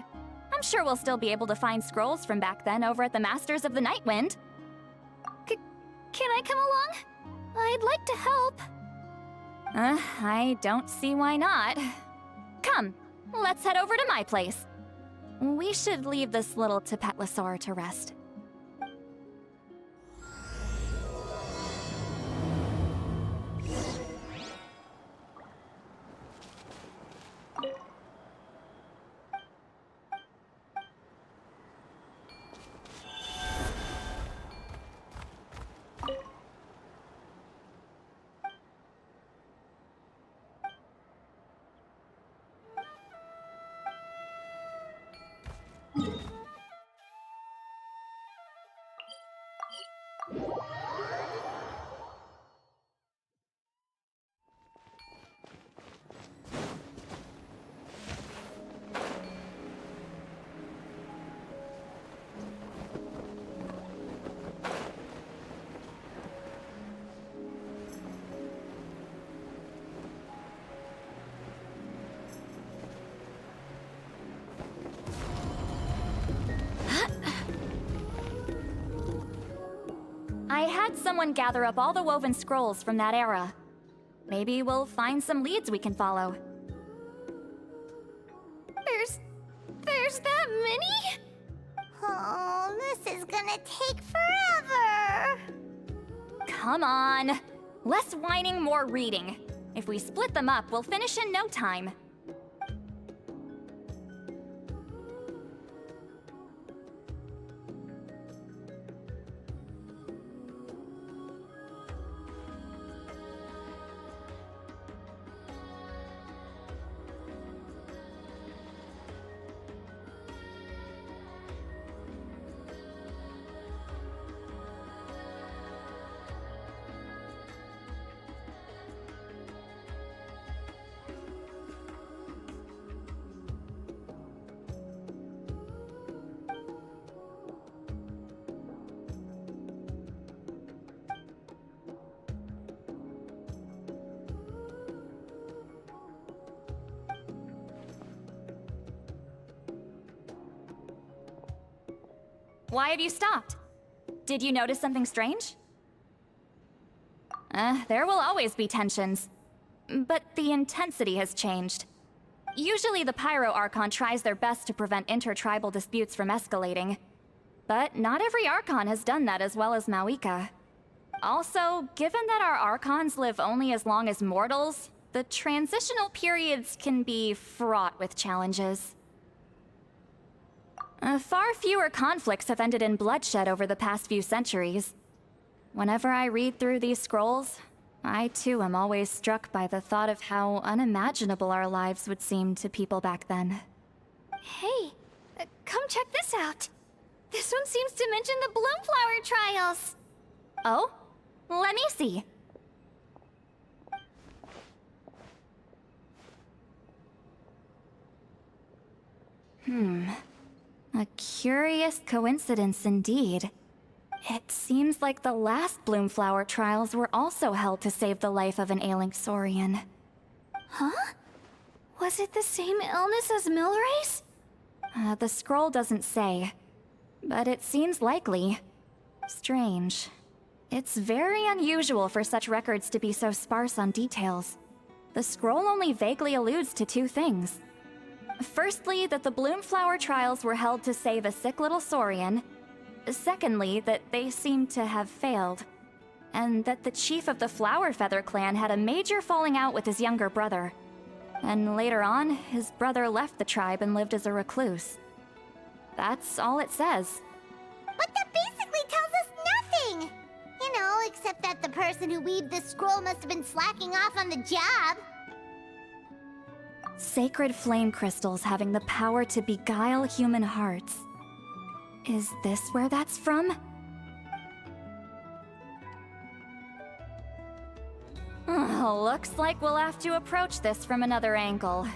I'm sure we'll still be able to find scrolls from back then over at the Masters of the Nightwind. Can I come along? I'd like to help. I don't see why not. Come, let's head over to my place. We should leave this little Tapetlosaur to rest. had someone gather up all the woven scrolls from that era. Maybe we'll find some leads we can follow. There's that many? Oh, this is gonna take forever. Come on. Less whining, more reading. If we split them up, we'll finish in no time. Why have you stopped? Did you notice something strange? There will always be tensions. But the intensity has changed. Usually the Pyro Archon tries their best to prevent intertribal disputes from escalating. But not every Archon has done that as well as Mauika. Also, given that our Archons live only as long as mortals, the transitional periods can be fraught with challenges. Far fewer conflicts have ended in bloodshed over the past few centuries. Whenever I read through these scrolls, I too am always struck by the thought of how unimaginable our lives would seem to people back then. Hey, come check this out. This one seems to mention the Bloomflower trials. Oh? Let me see. A curious coincidence indeed. It seems like the last Bloomflower trials were also held to save the life of an ailing Saurian. Huh? Was it the same illness as Milray's? The scroll doesn't say, but it seems likely. Strange. It's very unusual for such records to be so sparse on details. The scroll only vaguely alludes to two things. Firstly, that the Bloomflower trials were held to save a sick little Saurian. Secondly, that they seem to have failed. And that the chief of the Flower Feather clan had a major falling out with his younger brother. And later on, his brother left the tribe and lived as a recluse. That's all it says. But that basically tells us nothing! You know, except that the person who weaved this scroll must have been slacking off on the job. Sacred flame crystals having the power to beguile human hearts. Is this where that's from? Looks like we'll have to approach this from another angle.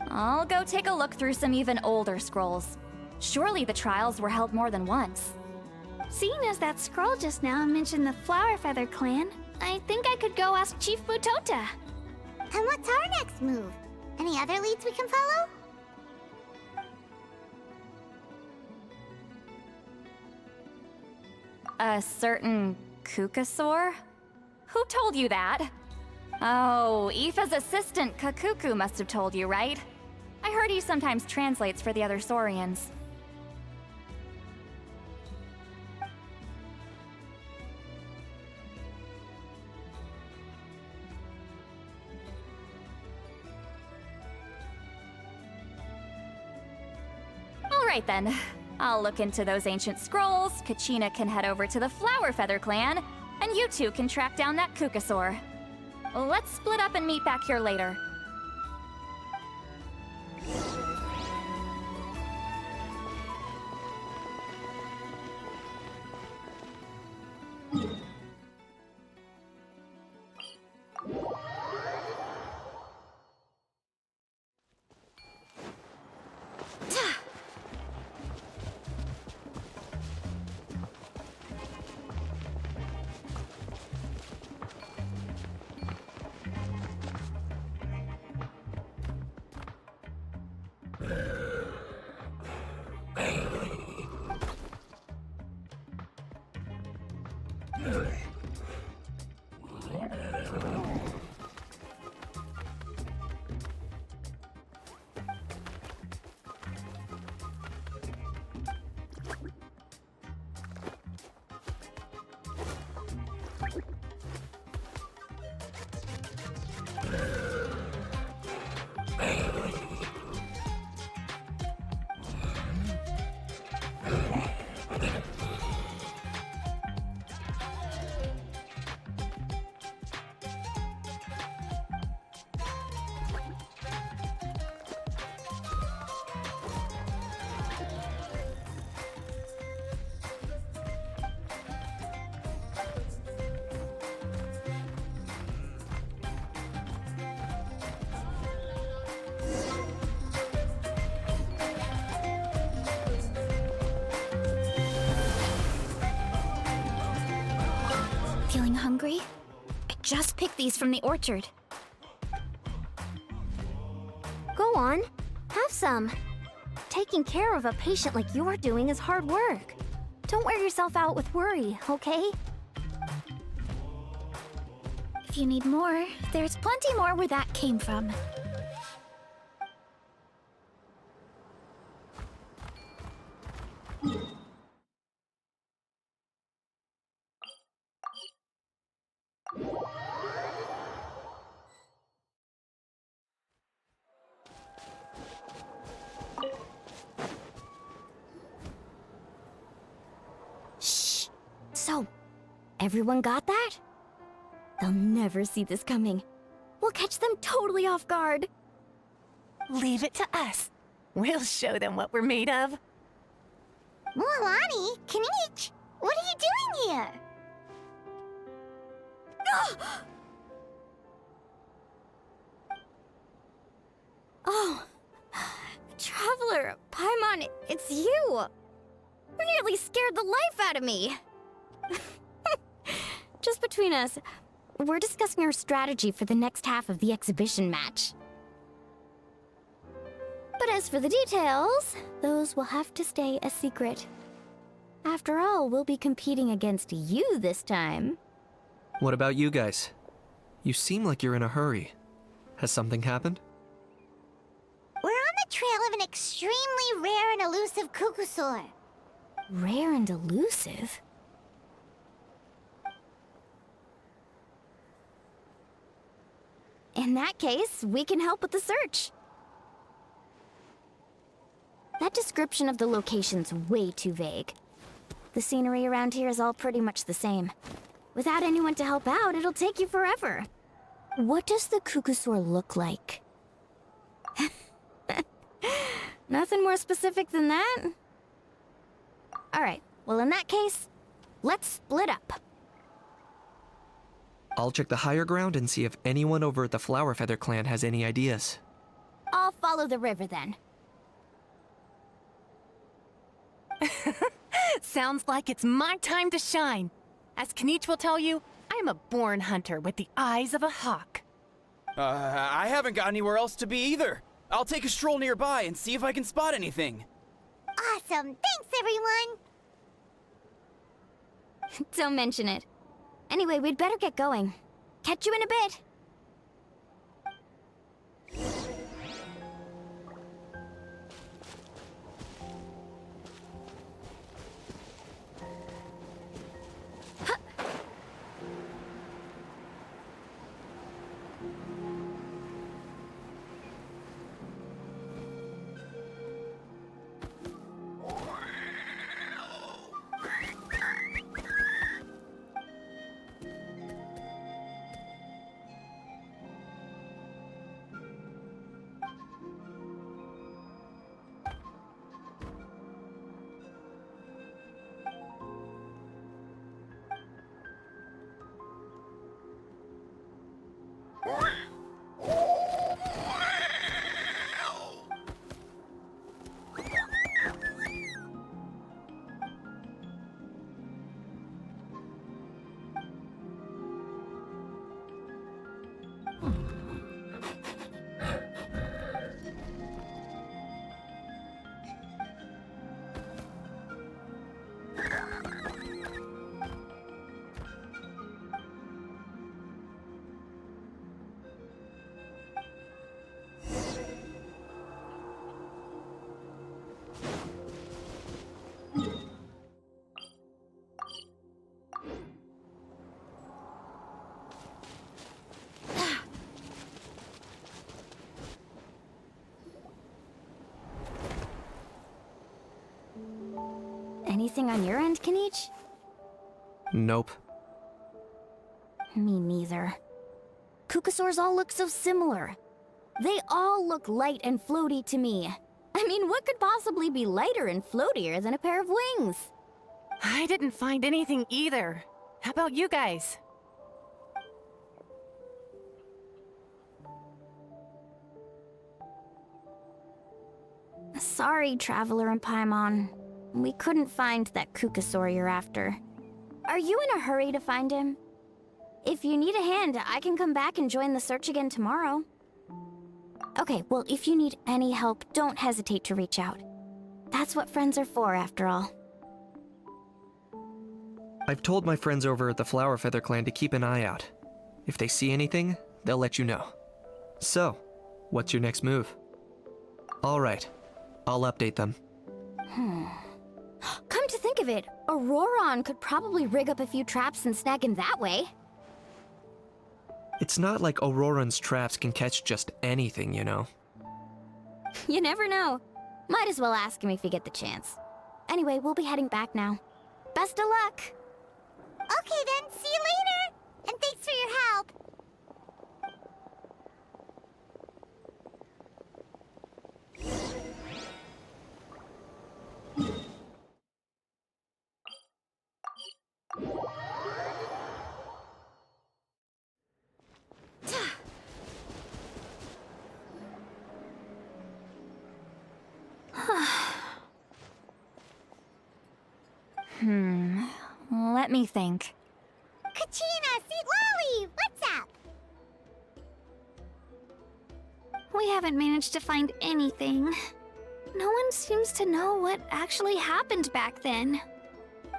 I'll go take a look through some even older scrolls. Surely the trials were held more than once. Seeing as that scroll just now mentioned the Flower Feather clan, I think I could go ask Chief Butota. And what's our next move? Any other leads we can follow? A certain Kukasaur? Who told you that? Oh, Aoife's assistant, Kakuku, must have told you, right? I heard he sometimes translates for the other Saurians. Alright then. I'll look into those ancient scrolls, Kachina can head over to the Flower Feather clan, and you two can track down that Kukasaur. Let's split up and meet back here later. hungry. I just picked these from the orchard. Go on, have some. Taking care of a patient like you're doing is hard work. Don't wear yourself out with worry, okay? If you need more, there's plenty more where that came from. Shh. So, everyone got that? They'll never see this coming. We'll catch them totally off guard. Leave it to us. We'll show them what we're made of. Mualani, Kinich, what are you doing here? Oh, Traveler, Paimon, it's you! You nearly scared the life out of me! Just between us, we're discussing our strategy for the next half of the exhibition match. But as for the details, those will have to stay a secret. After all, we'll be competing against you this time. What about you guys? You seem like you're in a hurry. Has something happened? We're on the trail of an extremely rare and elusive Kukusaur. Rare and elusive? In that case, we can help with the search. That description of the location's way too vague. The scenery around here is all pretty much the same. Without anyone to help out, it'll take you forever. What does the Kukusaur look like? Nothing more specific than that? Alright, well in that case, let's split up. I'll check the higher ground and see if anyone over at the Flower Feather clan has any ideas. I'll follow the river then. Sounds like it's my time to shine. As Kinich will tell you, I'm a born hunter with the eyes of a hawk. I haven't got anywhere else to be either. I'll take a stroll nearby and see if I can spot anything. Awesome, thanks everyone! Don't mention it. Anyway, we'd better get going. Catch you in a bit. Anything on your end, Kinich? Nope. Me neither. Kukusaurs all look so similar. They all look light and floaty to me. I mean, what could possibly be lighter and floatier than a pair of wings? I didn't find anything either. How about you guys? Sorry, Traveler and Paimon. We couldn't find that Kukusaur you're after. Are you in a hurry to find him? If you need a hand, I can come back and join the search again tomorrow. Okay, well, if you need any help, don't hesitate to reach out. That's what friends are for, after all. I've told my friends over at the Flower Feather Clan to keep an eye out. If they see anything, they'll let you know. So, what's your next move? All right, I'll update them. Come to think of it, Auroron could probably rig up a few traps and snag him that way. It's not like Auroran's traps can catch just anything, you know. You never know. Might as well ask him if you get the chance. Anyway, we'll be heading back now. Best of luck! Okay then, see you later! And thanks for your help! Let me think. Kachina, Sweet Lolly, what's up? We haven't managed to find anything. No one seems to know what actually happened back then.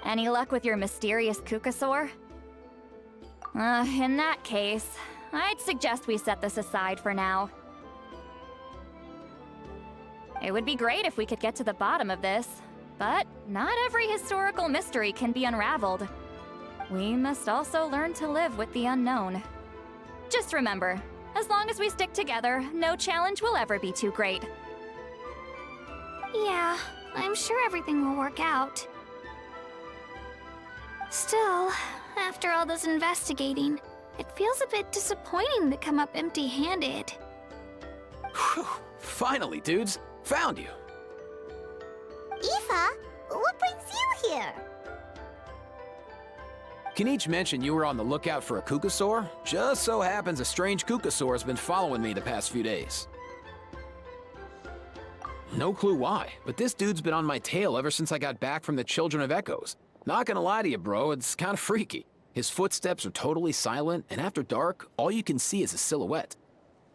Any luck with your mysterious Kukasaur? In that case, I'd suggest we set this aside for now. It would be great if we could get to the bottom of this, but not every historical mystery can be unraveled. We must also learn to live with the unknown. Just remember, as long as we stick together, no challenge will ever be too great. Yeah, I'm sure everything will work out. Still, after all this investigating, it feels a bit disappointing to come up empty-handed. Whew. Finally, dudes. Found you. Aoife, what brings you here? Kinich mentioned you were on the lookout for a Kukasaur. Just so happens a strange Kukasaur has been following me the past few days. No clue why, but this dude's been on my tail ever since I got back from the Children of Echoes. Not gonna lie to you, bro, it's kinda freaky. His footsteps are totally silent, and after dark, all you can see is a silhouette.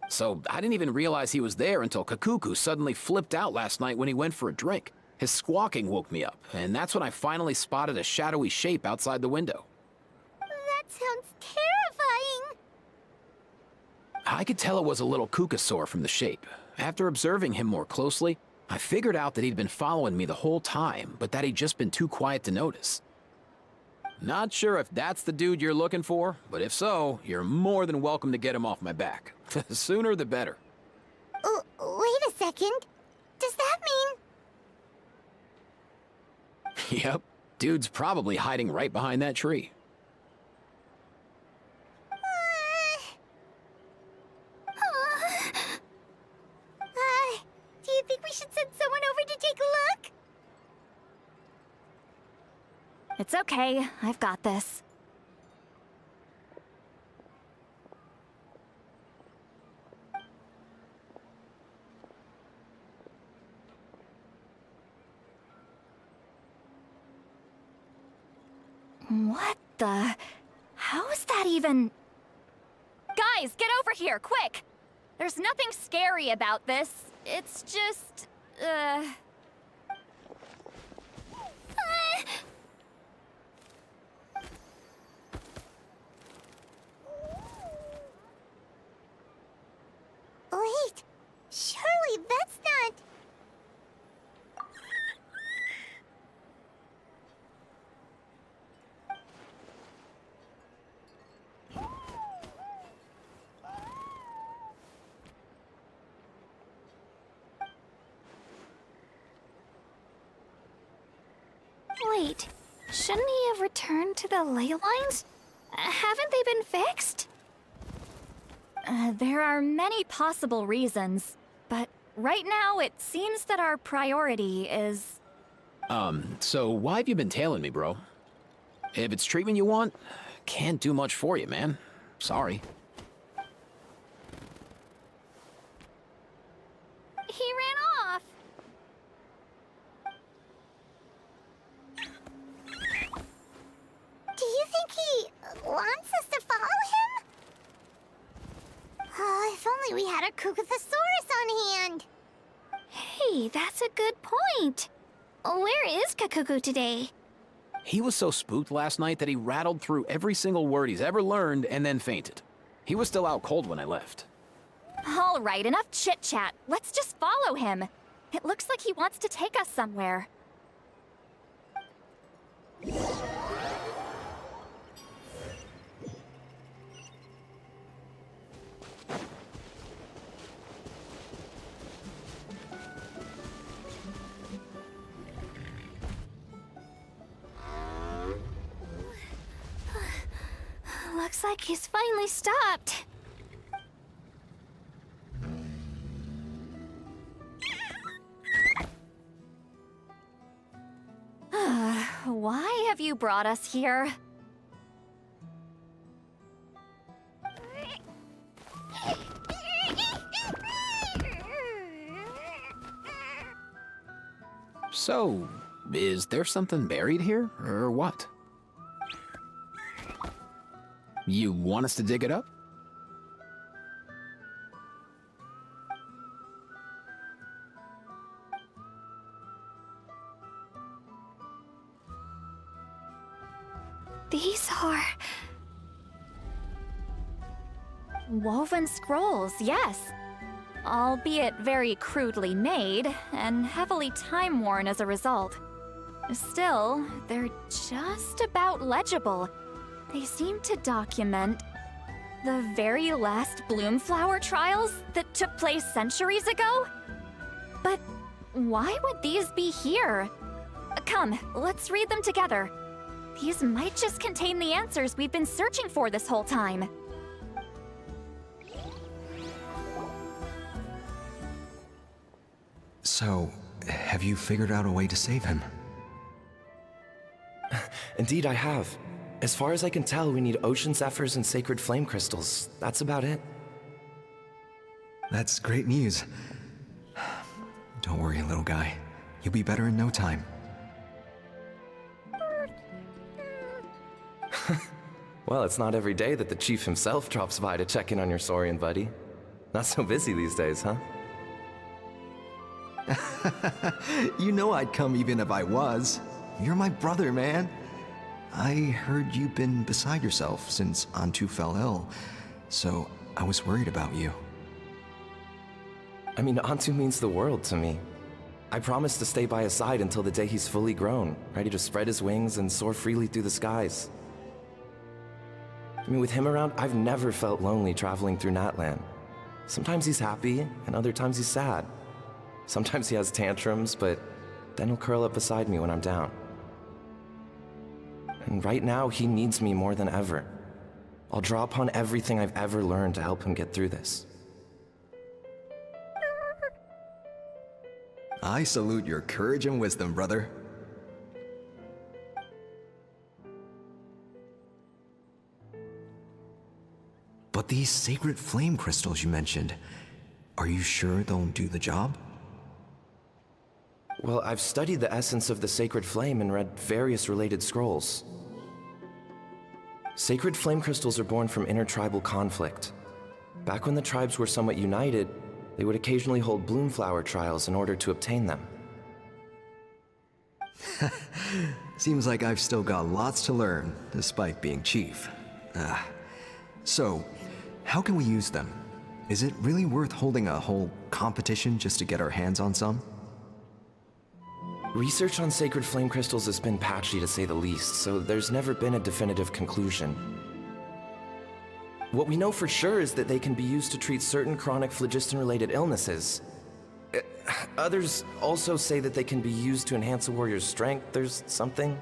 So I didn't even realize he was there until Kakuku suddenly flipped out last night when he went for a drink. His squawking woke me up, and that's when I finally spotted a shadowy shape outside the window. That sounds terrifying. I could tell it was a little Kukasaur from the shape. After observing him more closely, I figured out that he'd been following me the whole time, but that he'd just been too quiet to notice. Not sure if that's the dude you're looking for, but if so, you're more than welcome to get him off my back. The sooner the better. Wait a second. Does that mean... Yep, dude's probably hiding right behind that tree. Do you think we should send someone over to take a look? It's okay, I've got this. What the... How is that even... Guys, get over here, quick! There's nothing scary about this. It's just... Wait, surely that's not... Wait, shouldn't he have returned to the ley lines? Haven't they been fixed? There are many possible reasons, but right now it seems that our priority is... So why have you been tailing me, bro? If it's treatment you want, can't do much for you, man. Sorry. He ran off. Do you think he wants us to follow only we had a Kukuthosaurus on hand. Hey, that's a good point. Where is Kakuku today? He was so spooked last night that he rattled through every single word he's ever learned and then fainted. He was still out cold when I left. All right, enough chit-chat. Let's just follow him. It looks like he wants to take us somewhere. Looks like he's finally stopped. Why have you brought us here? So, is there something buried here, or what? You want us to dig it up? These are... Woven scrolls, yes. Albeit very crudely made, and heavily time-worn as a result. Still, they're just about legible. They seem to document the very last Bloomflower trials that took place centuries ago? But why would these be here? Come, let's read them together. These might just contain the answers we've been searching for this whole time. So, have you figured out a way to save him? Indeed, I have. As far as I can tell, we need ocean zephyrs and sacred flame crystals. That's about it. That's great news. Don't worry, little guy. You'll be better in no time. Well, it's not every day that the chief himself drops by to check in on your Saurian buddy. Not so busy these days, huh? You know I'd come even if I was. You're my brother, man. I heard you've been beside yourself since Antu fell ill, so I was worried about you. I mean, Antu means the world to me. I promised to stay by his side until the day he's fully grown, ready to spread his wings and soar freely through the skies. I mean, with him around, I've never felt lonely traveling through Natlan. Sometimes he's happy, and other times he's sad. Sometimes he has tantrums, but then he'll curl up beside me when I'm down. And right now, he needs me more than ever. I'll draw upon everything I've ever learned to help him get through this. I salute your courage and wisdom, brother. But these sacred flame crystals you mentioned, are you sure they'll do the job? Well, I've studied the essence of the sacred flame and read various related scrolls. Sacred flame crystals are born from intertribal conflict. Back when the tribes were somewhat united, they would occasionally hold Bloomflower trials in order to obtain them. Seems like I've still got lots to learn, despite being chief. So, how can we use them? Is it really worth holding a whole competition just to get our hands on some? Research on sacred flame crystals has been patchy to say the least, so there's never been a definitive conclusion. What we know for sure is that they can be used to treat certain chronic phlogiston-related illnesses. Others also say that they can be used to enhance a warrior's strength. There's something.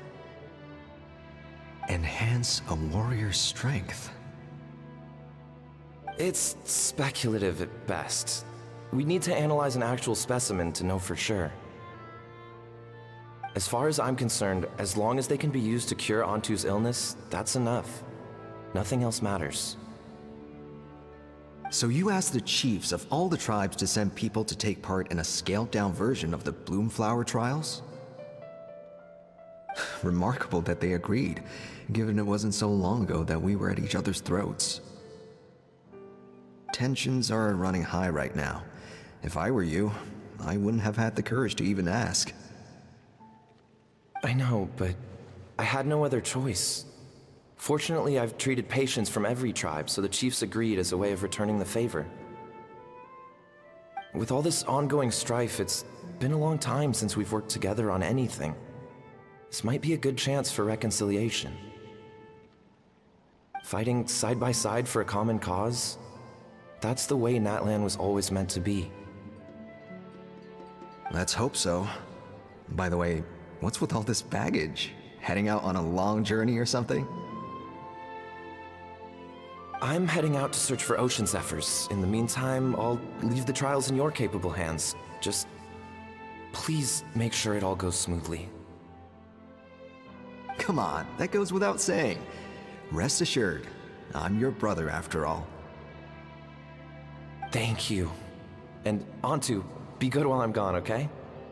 Enhance a warrior's strength? It's speculative at best. We need to analyze an actual specimen to know for sure. As far as I'm concerned, as long as they can be used to cure Antu's illness, that's enough. Nothing else matters. So you asked the chiefs of all the tribes to send people to take part in a scaled-down version of the Bloomflower trials? Remarkable that they agreed, given it wasn't so long ago that we were at each other's throats. tensions are running high right now. If I were you, I wouldn't have had the courage to even ask. I know, but I had no other choice. Fortunately, I've treated patients from every tribe, so the chiefs agreed as a way of returning the favor. With all this ongoing strife, it's been a long time since we've worked together on anything. This might be a good chance for reconciliation. Fighting side by side for a common cause, that's the way Natlan was always meant to be. Let's hope so. By the way, what's with all this baggage? Heading out on a long journey or something? I'm heading out to search for ocean zephyrs. In the meantime, I'll leave the trials in your capable hands. Just please make sure it all goes smoothly. Come on, that goes without saying. Rest assured, I'm your brother after all. Thank you. And Antu, be good while I'm gone, okay?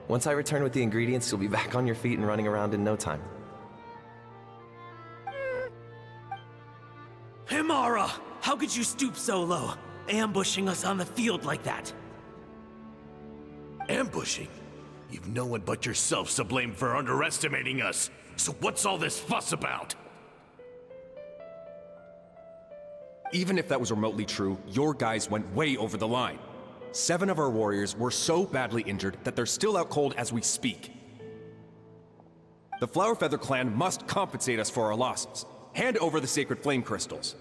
Once I return with the ingredients, you'll be back on your feet and running around in no time. Himara! How could you stoop so low, ambushing us on the field like that? Ambushing? You've no one but yourself to blame for underestimating us. So what's all this fuss about? Even if that was remotely true, your guys went way over the line. 7 of our warriors were so badly injured that they're still out cold as we speak. The Flower Feather clan must compensate us for our losses. Hand over the sacred flame crystals.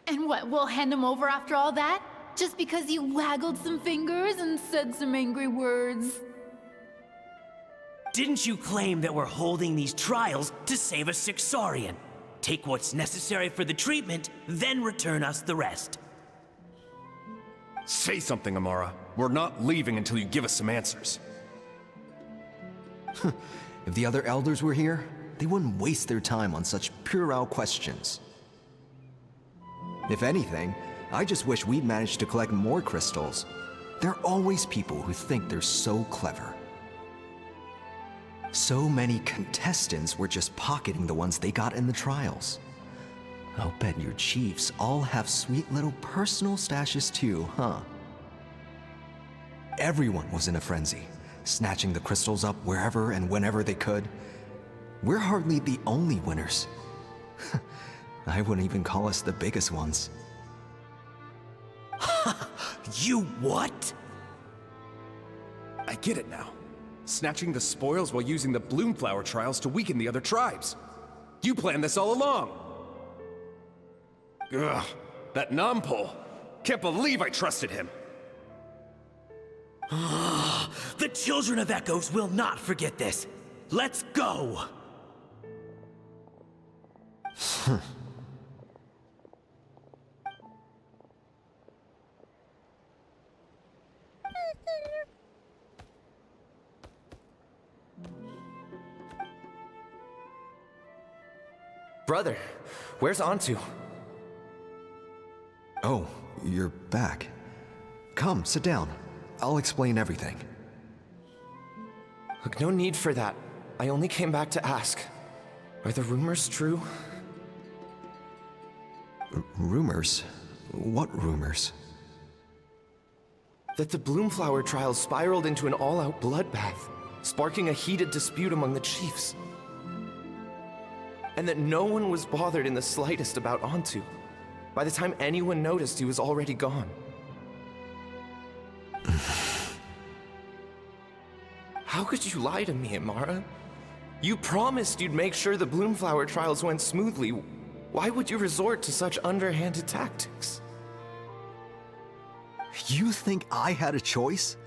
And what, we'll hand him over after all that? Just because you waggled some fingers and said some angry words? Didn't you claim that we're holding these trials to save a sick Saurian? Take what's necessary for the treatment, then return us the rest. Say something, Amara. We're not leaving until you give us some answers. If the other elders were here, they wouldn't waste their time on such puerile questions. If anything, I just wish we'd managed to collect more crystals. There are always people who think they're so clever. So many contestants were just pocketing the ones they got in the trials. I'll bet your chiefs all have sweet little personal stashes too, huh? Everyone was in a frenzy, snatching the crystals up wherever and whenever they could. We're hardly the only winners. I wouldn't even call us the biggest ones. You what? I get it now. Snatching the spoils while using the Bloomflower trials to weaken the other tribes. You planned this all along. Ugh, that Nampol. Can't believe I trusted him. The children of Echoes will not forget this. Let's go! Brother, where's Antu? Oh, you're back. Come, sit down. I'll explain everything. Look, no need for that. I only came back to ask. Are the rumors true? Rumors? What rumors? That the Bloomflower trials spiraled into an all-out bloodbath, sparking a heated dispute among the chiefs. And that no one was bothered in the slightest about Antu. By the time anyone noticed, he was already gone. How could you lie to me, Amara? You promised you'd make sure the Bloomflower trials went smoothly. Why would you resort to such underhanded tactics? You think I had a choice?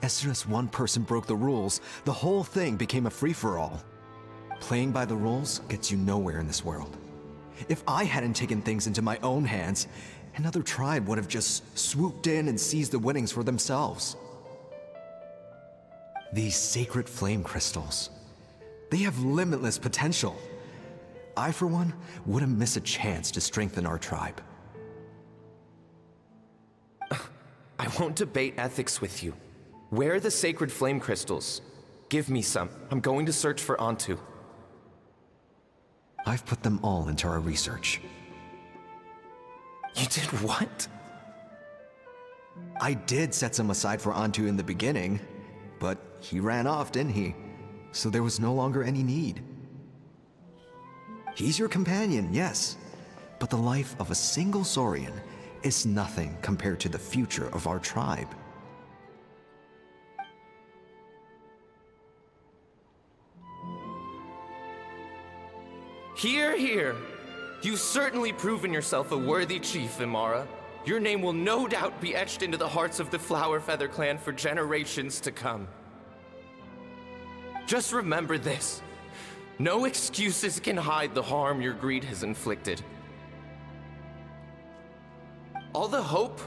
As soon as one person broke the rules, the whole thing became a free-for-all. Playing by the rules gets you nowhere in this world. If I hadn't taken things into my own hands, another tribe would have just swooped in and seized the winnings for themselves. These sacred flame crystals, they have limitless potential. I, for one, wouldn't miss a chance to strengthen our tribe. I won't debate ethics with you. Where are the sacred flame crystals? Give me some. I'm going to search for Antu. I've put them all into our research. You did what? I did set some aside for Antu in the beginning, but he ran off, didn't he? So there was no longer any need. He's your companion, yes, but the life of a single Saurian is nothing compared to the future of our tribe. Hear, hear. You've certainly proven yourself a worthy chief, Imara. Your name will no doubt be etched into the hearts of the Flower Feather clan for generations to come. Just remember this. No excuses can hide the harm your greed has inflicted. All the hope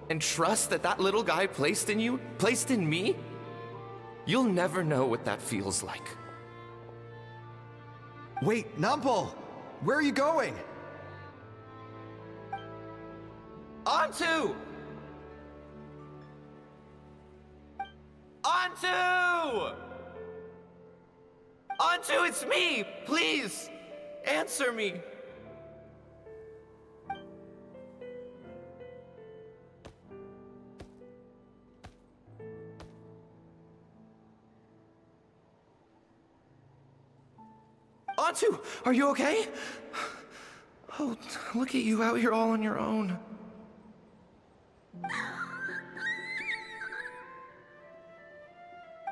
and trust that little guy placed in you, placed in me, you'll never know what that feels like. Wait, Nampal! Where are you going? Antu! Antu! Antu, it's me! Please, answer me! Antu, are you okay? Oh, look at you out here all on your own.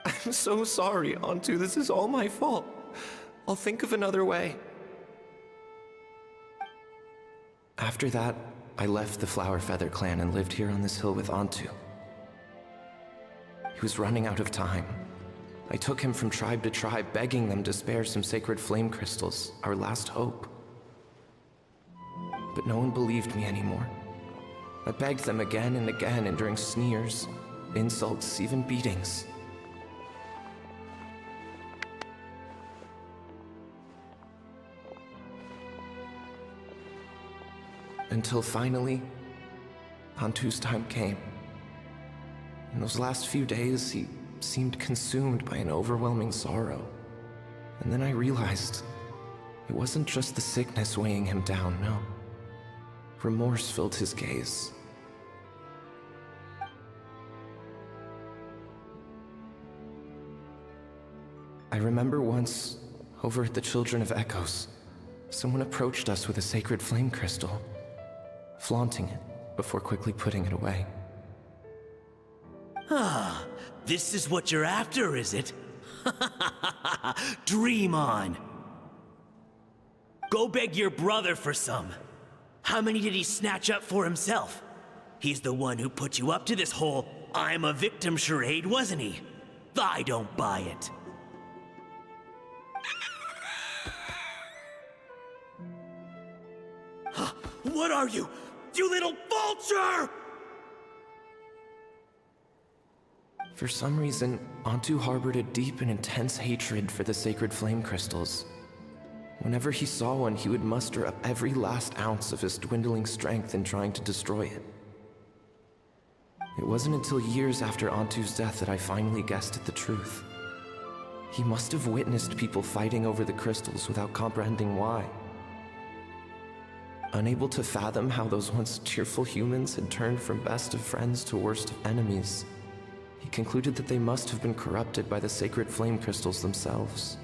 I'm so sorry, Antu. This is all my fault. I'll think of another way. After that, I left the Flower Feather clan and lived here on this hill with Antu. He was running out of time. I took him from tribe to tribe, begging them to spare some sacred flame crystals, our last hope. But no one believed me anymore. I begged them again and again, enduring sneers, insults, even beatings. Until finally, Antu's time came. In those last few days, he seemed consumed by an overwhelming sorrow. And then I realized it wasn't just the sickness weighing him down, no. Remorse filled his gaze. I remember once, over at the Children of Echoes, someone approached us with a sacred flame crystal, flaunting it before quickly putting it away. Ah, this is what you're after, is it? Dream on. Go beg your brother for some. How many did he snatch up for himself? He's the one who put you up to this whole I'm a victim charade, wasn't he? I don't buy it. What are you? You little vulture! For some reason, Antu harbored a deep and intense hatred for the sacred flame crystals. Whenever he saw one, he would muster up every last ounce of his dwindling strength in trying to destroy it. It wasn't until years after Antu's death that I finally guessed at the truth. He must have witnessed people fighting over the crystals without comprehending why. Unable to fathom how those once cheerful humans had turned from best of friends to worst of enemies, he concluded that they must have been corrupted by the sacred flame crystals themselves.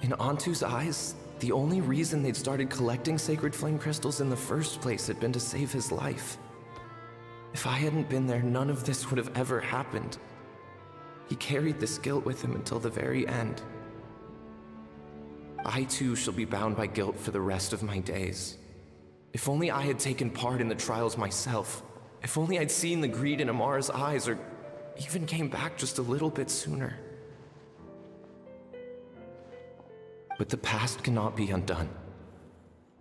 In Antu's eyes, the only reason they'd started collecting sacred flame crystals in the first place had been to save his life. If I hadn't been there, none of this would have ever happened. He carried this guilt with him until the very end. I too shall be bound by guilt for the rest of my days. If only I had taken part in the trials myself. If only I'd seen the greed in Amara's eyes, or even came back just a little bit sooner. But the past cannot be undone.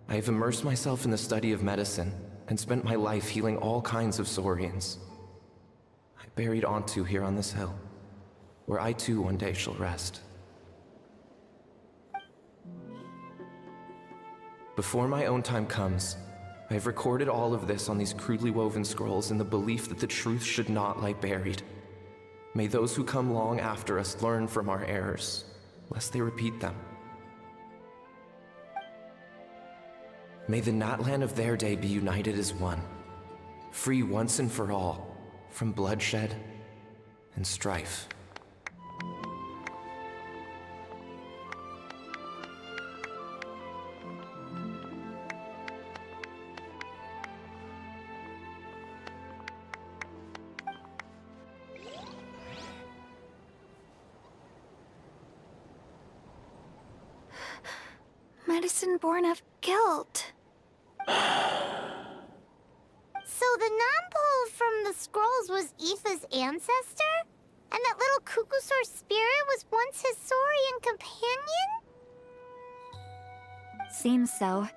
I have immersed myself in the study of medicine and spent my life healing all kinds of Saurians. I buried Antu here on this hill, where I too one day shall rest. Before my own time comes, I have recorded all of this on these crudely woven scrolls in the belief that the truth should not lie buried. May those who come long after us learn from our errors, lest they repeat them. May the Natlan of their day be united as one, free once and for all from bloodshed and strife. Medicine born of guilt. So the non-pole from the scrolls was Aoife's ancestor? And that little Cuckoosaur spirit was once his Saurian companion? Seems so.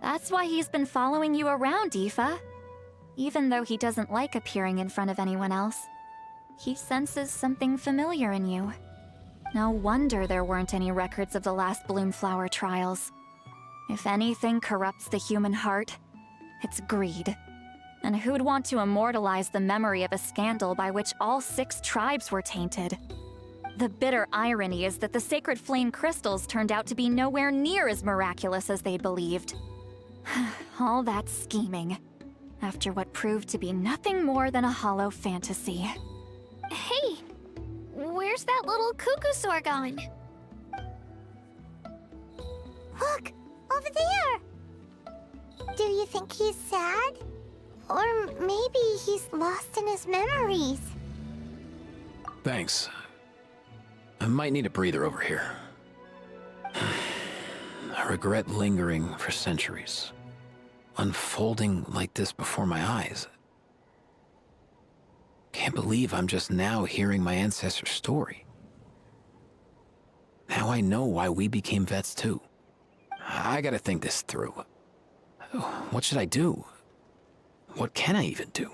That's why he's been following you around, Aoife. Even though he doesn't like appearing in front of anyone else, he senses something familiar in you. No wonder there weren't any records of the last Bloomflower trials. If anything corrupts the human heart, it's greed. And who'd want to immortalize the memory of a scandal by which all 6 tribes were tainted? The bitter irony is that the sacred flame crystals turned out to be nowhere near as miraculous as they'd believed. All that scheming, after what proved to be nothing more than a hollow fantasy. Hey! Where's that little Cuckoosaur gone? Look! Over there! Do you think he's sad? Or maybe he's lost in his memories? Thanks. I might need a breather over here. A regret lingering for centuries. Unfolding like this before my eyes. Can't believe I'm just now hearing my ancestor's story. Now I know why we became vets too. I gotta think this through. What should I do? What can I even do?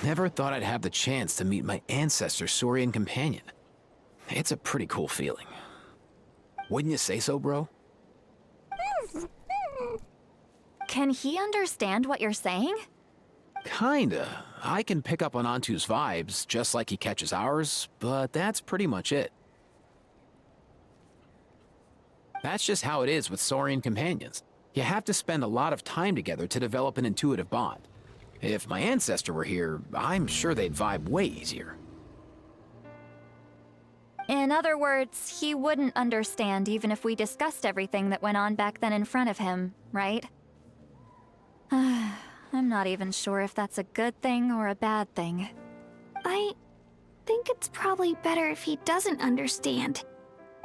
Never thought I'd have the chance to meet my ancestor's Saurian companion. It's a pretty cool feeling. Wouldn't you say so, bro? Can he understand what you're saying? Kinda. I can pick up on Antu's vibes, just like he catches ours, but that's pretty much it. That's just how it is with Saurian companions. You have to spend a lot of time together to develop an intuitive bond. If my ancestor were here, I'm sure they'd vibe way easier. In other words, he wouldn't understand even if we discussed everything that went on back then in front of him, right? I'm not even sure if that's a good thing or a bad thing. I think it's probably better if he doesn't understand.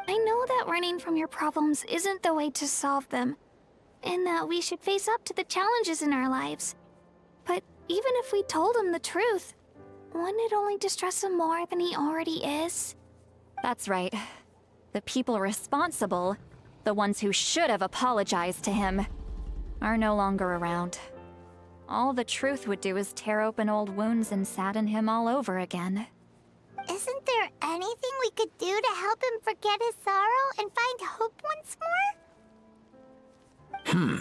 I know that running from your problems isn't the way to solve them, and that we should face up to the challenges in our lives. But even if we told him the truth, wouldn't it only distress him more than he already is? That's right. The people responsible, the ones who should have apologized to him, are no longer around. All the truth would do is tear open old wounds and sadden him all over again. Isn't there anything we could do to help him forget his sorrow and find hope once more?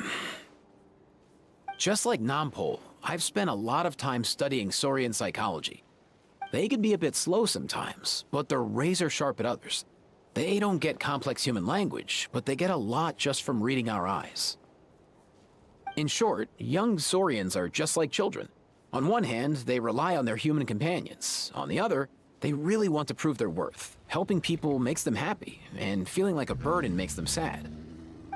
Just like Nampol, I've spent a lot of time studying Saurian psychology. They can be a bit slow sometimes, but they're razor sharp at others. They don't get complex human language, but they get a lot just from reading our eyes. In short, young Saurians are just like children. On one hand, they rely on their human companions. On the other, they really want to prove their worth. Helping people makes them happy, and feeling like a burden makes them sad.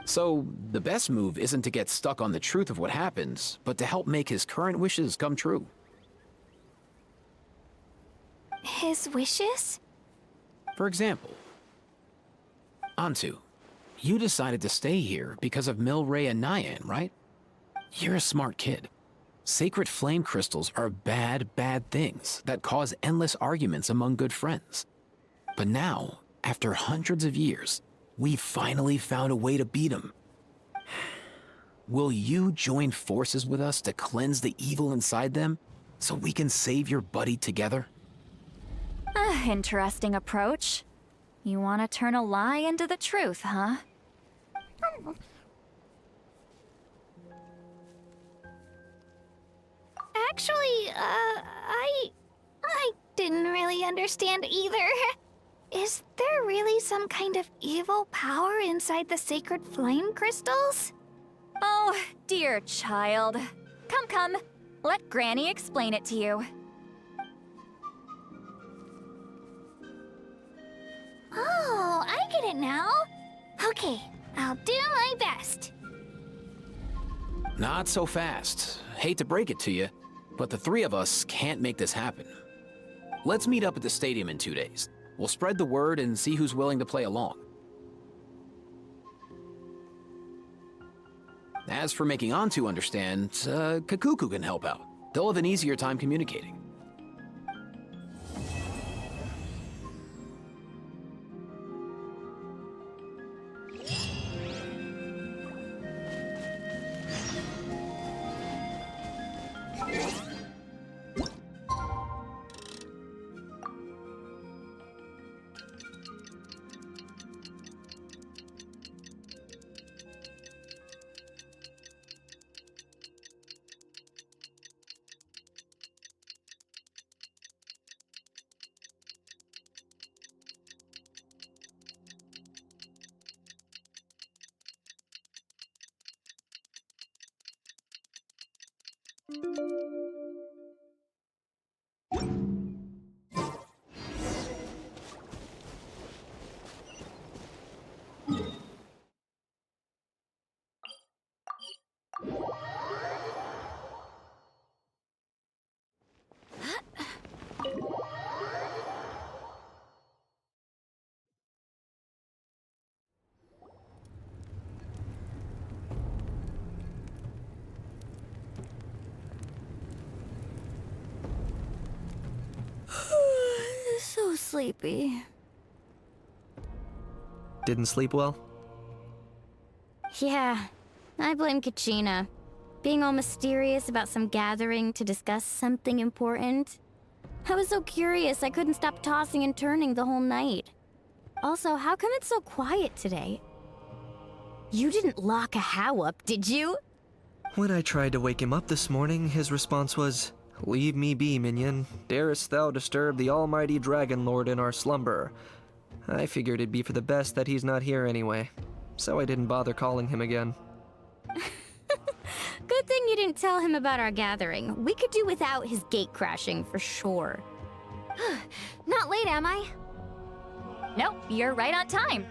So, the best move isn't to get stuck on the truth of what happened, but to help make his current wishes come true. His wishes? For example, Antu, you decided to stay here because of Milray and Nyan, right? You're a smart kid. Sacred flame crystals are bad, bad things that cause endless arguments among good friends. But now, after hundreds of years, we finally found a way to beat them. Will you join forces with us to cleanse the evil inside them so we can save your buddy together? Interesting approach. You want to turn a lie into the truth, huh? Actually, I didn't really understand either. Is there really some kind of evil power inside the sacred flame crystals? Oh, dear child. Come. Let Granny explain it to you. Oh, I get it now. Okay, I'll do my best. Not so fast. Hate to break it to you, but the three of us can't make this happen. Let's meet up at the stadium in 2 days. We'll spread the word and see who's willing to play along. As for making Antu understand, Kakuku can help out. They'll have an easier time communicating. So sleepy. Didn't sleep well? Yeah, I blame Kachina. Being all mysterious about some gathering to discuss something important. I was so curious I couldn't stop tossing and turning the whole night. Also, how come it's so quiet today? You didn't lock a How up, did you? When I tried to wake him up this morning, his response was, "Leave me be, minion. Darest thou disturb the almighty Dragon Lord in our slumber?" I figured it'd be for the best that he's not here anyway, so I didn't bother calling him again. Good thing you didn't tell him about our gathering. We could do without his gate crashing for sure. Not late, am I? Nope, you're right on time.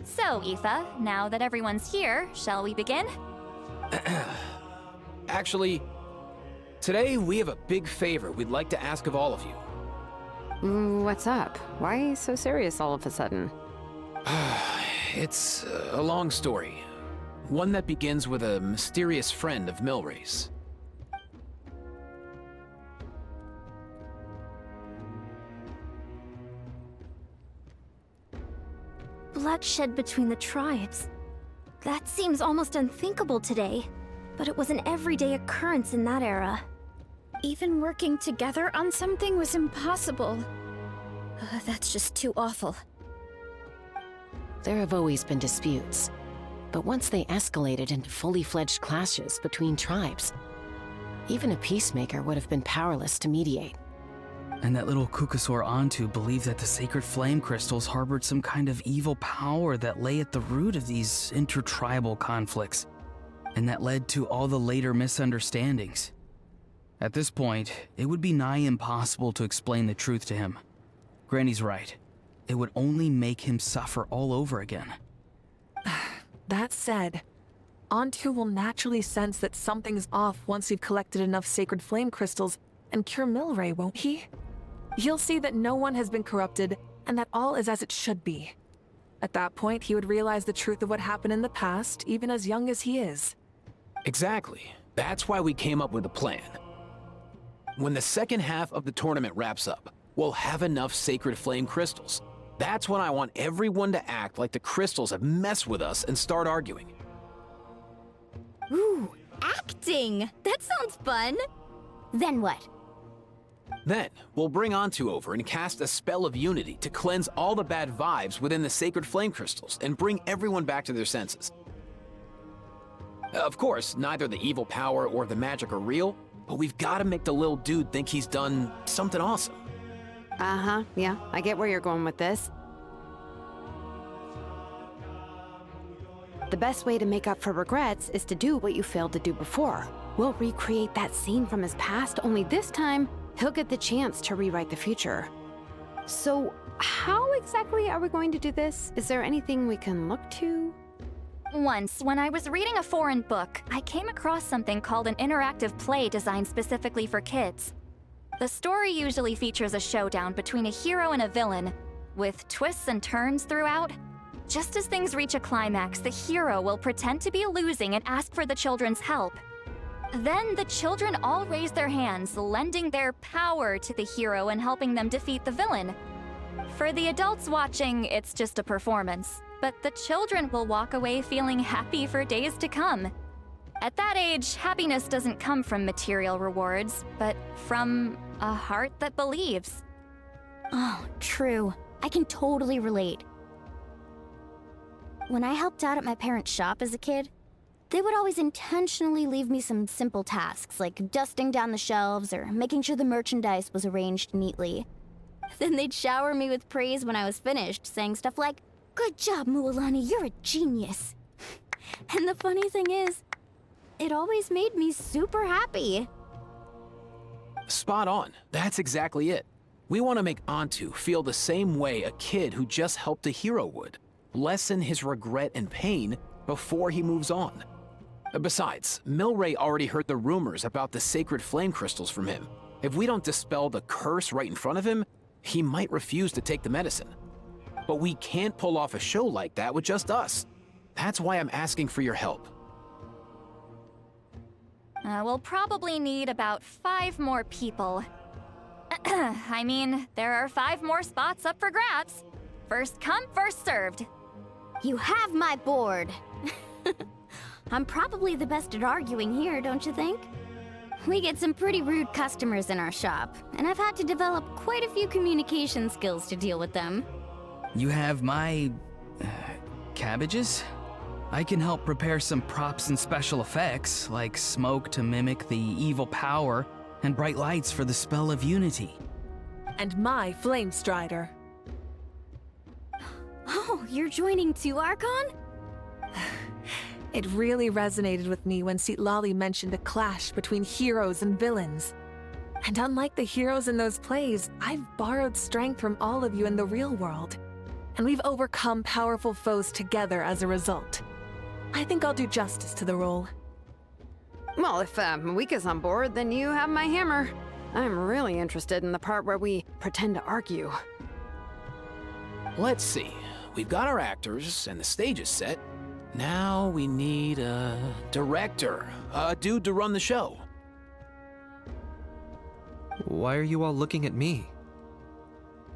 So, Aoife, now that everyone's here, shall we begin? Actually, today we have a big favor we'd like to ask of all of you. What's up? Why so serious all of a sudden? It's a long story. One that begins with a mysterious friend of Milray's. Bloodshed between the tribes. That seems almost unthinkable today, but it was an everyday occurrence in that era. Even working together on something was impossible. That's just too awful. There have always been disputes, but once they escalated into fully fledged clashes between tribes, even a peacemaker would have been powerless to mediate. And that little Kukusaur Antu believed that the sacred flame crystals harbored some kind of evil power that lay at the root of these intertribal conflicts, and that led to all the later misunderstandings. At this point, it would be nigh impossible to explain the truth to him. Granny's right. It would only make him suffer all over again. That said, Antu will naturally sense that something's off once we've collected enough sacred flame crystals and cure Milray, won't he? He'll see that no one has been corrupted and that all is as it should be. At that point, he would realize the truth of what happened in the past, even as young as he is. Exactly. That's why we came up with a plan. When the second half of the tournament wraps up, we'll have enough sacred flame crystals. That's when I want everyone to act like the crystals have messed with us and start arguing. Ooh, acting! That sounds fun! Then what? Then, we'll bring Antu over and cast a spell of unity to cleanse all the bad vibes within the sacred flame crystals and bring everyone back to their senses. Of course, neither the evil power or the magic are real, but we've got to make the little dude think he's done something awesome. Uh-huh, yeah, I get where you're going with this. The best way to make up for regrets is to do what you failed to do before. We'll recreate that scene from his past, only this time, he'll get the chance to rewrite the future. So, how exactly are we going to do this? Is there anything we can look to? Once, when I was reading a foreign book, I came across something called an interactive play designed specifically for kids. The story usually features a showdown between a hero and a villain, with twists and turns throughout. Just as things reach a climax, the hero will pretend to be losing and ask for the children's help. Then the children all raise their hands, lending their power to the hero and helping them defeat the villain. For the adults watching, it's just a performance, but the children will walk away feeling happy for days to come. At that age, happiness doesn't come from material rewards, but from a heart that believes. Oh, true. I can totally relate. When I helped out at my parents' shop as a kid, they would always intentionally leave me some simple tasks, like dusting down the shelves or making sure the merchandise was arranged neatly. Then they'd shower me with praise when I was finished, saying stuff like, "Good job, Mualani, you're a genius." And the funny thing is, it always made me super happy. Spot on. That's exactly it. We want to make Antu feel the same way a kid who just helped a hero would. Lessen his regret and pain before he moves on. Besides, Milray already heard the rumors about the sacred flame crystals from him. If we don't dispel the curse right in front of him, he might refuse to take the medicine. But we can't pull off a show like that with just us. That's why I'm asking for your help. We'll probably need about 5 more people. I mean, there are 5 more spots up for grabs. First come, first served. You have my board. I'm probably the best at arguing here, don't you think? We get some pretty rude customers in our shop, and I've had to develop quite a few communication skills to deal with them. You have my... cabbages? I can help prepare some props and special effects, like smoke to mimic the evil power, and bright lights for the spell of unity. And my Flame Strider. Oh, you're joining too, Archon? It really resonated with me when Lali mentioned a clash between heroes and villains. And unlike the heroes in those plays, I've borrowed strength from all of you in the real world. And we've overcome powerful foes together as a result. I think I'll do justice to the role. Well, if Mawika's on board, then you have my hammer. I'm really interested in the part where we pretend to argue. Let's see. We've got our actors, and the stage is set. Now we need a director, a dude to run the show. Why are you all looking at me?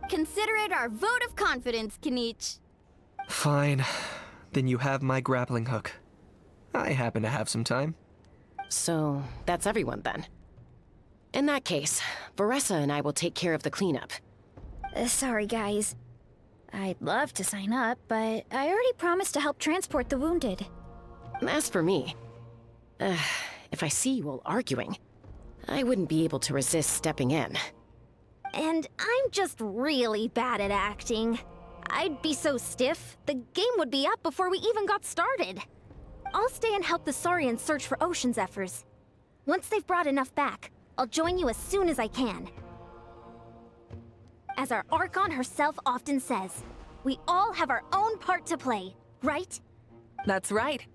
Consider it our vote of confidence, Kinich. Fine. Then you have my grappling hook. I happen to have some time. So, that's everyone then. In that case, Varessa and I will take care of the cleanup. Sorry, guys. I'd love to sign up, but I already promised to help transport the wounded. As for me, if I see you all arguing, I wouldn't be able to resist stepping in. And I'm just really bad at acting. I'd be so stiff, the game would be up before we even got started. I'll stay and help the Saurians search for Ocean Zephyrs. Once they've brought enough back, I'll join you as soon as I can. As our Archon herself often says, we all have our own part to play, right? That's right.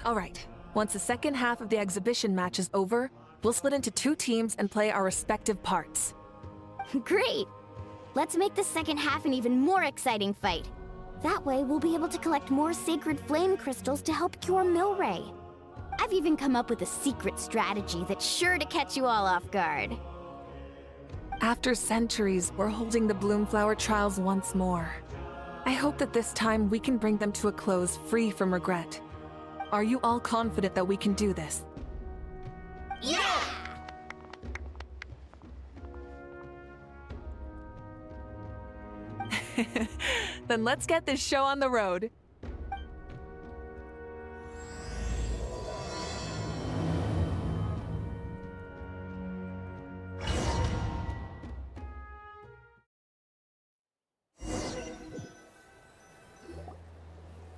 All right, once the second half of the exhibition match is over, we'll split into 2 teams and play our respective parts. Great! Let's make the second half an even more exciting fight. That way, we'll be able to collect more sacred flame crystals to help cure Milray. I've even come up with a secret strategy that's sure to catch you all off guard. After centuries, we're holding the Bloomflower trials once more. I hope that this time we can bring them to a close free from regret. Are you all confident that we can do this? Yeah! Then let's get this show on the road.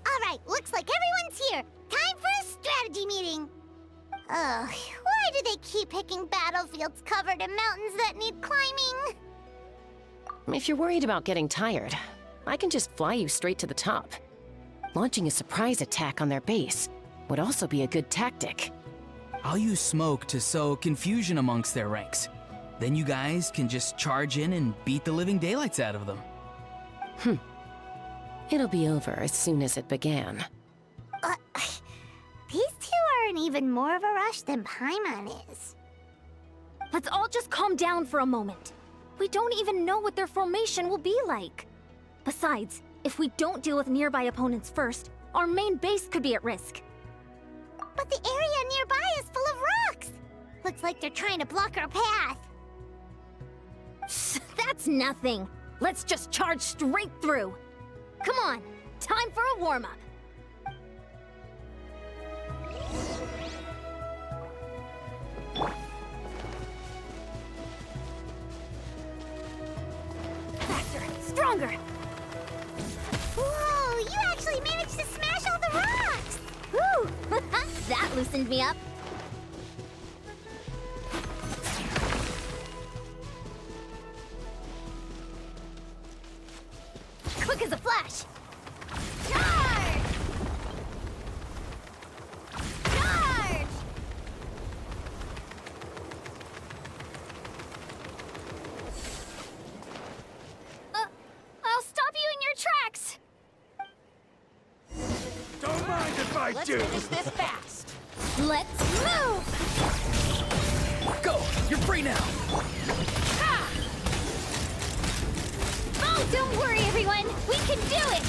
Alright, looks like everyone's here. Time for a strategy meeting. Ugh, why do they keep picking battlefields covered in mountains that need climbing? If you're worried about getting tired, I can just fly you straight to the top. Launching a surprise attack on their base would also be a good tactic. I'll use smoke to sow confusion amongst their ranks. Then you guys can just charge in and beat the living daylights out of them. It'll be over as soon as it began. These two are in even more of a rush than Paimon is. Let's all just calm down for a moment. We don't even know what their formation will be like. Besides, if we don't deal with nearby opponents first, our main base could be at risk. But the area nearby is full of rocks. Looks like they're trying to block our path. That's nothing. Let's just charge straight through. Come on, time for a warm-up. Faster, stronger. Whoa, you actually managed to smash all the rocks! Woo! That loosened me up. Quick as a flash. Charge! Charge! I'll stop you in your tracks. Don't mind if I do. Let's finish this fast. Let's move! Go! You're free now! Oh, don't worry, everyone! We can do it!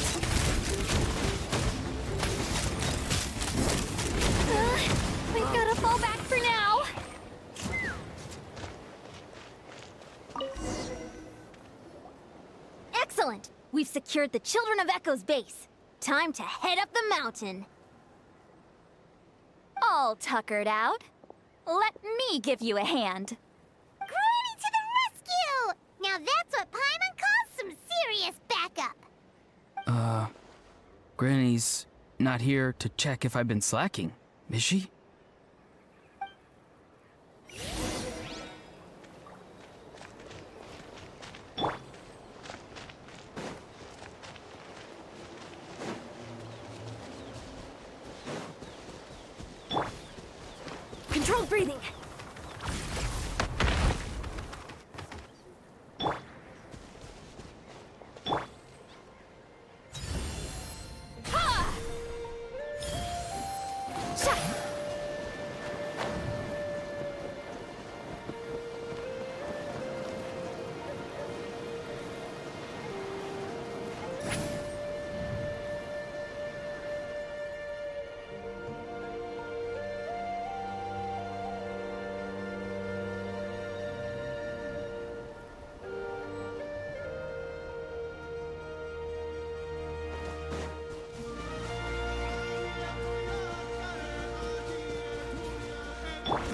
We've got to fall back for now. Excellent! We've secured the Children of Echo's base. Time to head up the mountain. All tuckered out. Let me give you a hand. Granny to the rescue! Now that's what Paimon calls some serious backup. Granny's not here to check if I've been slacking, is she? Controlled breathing.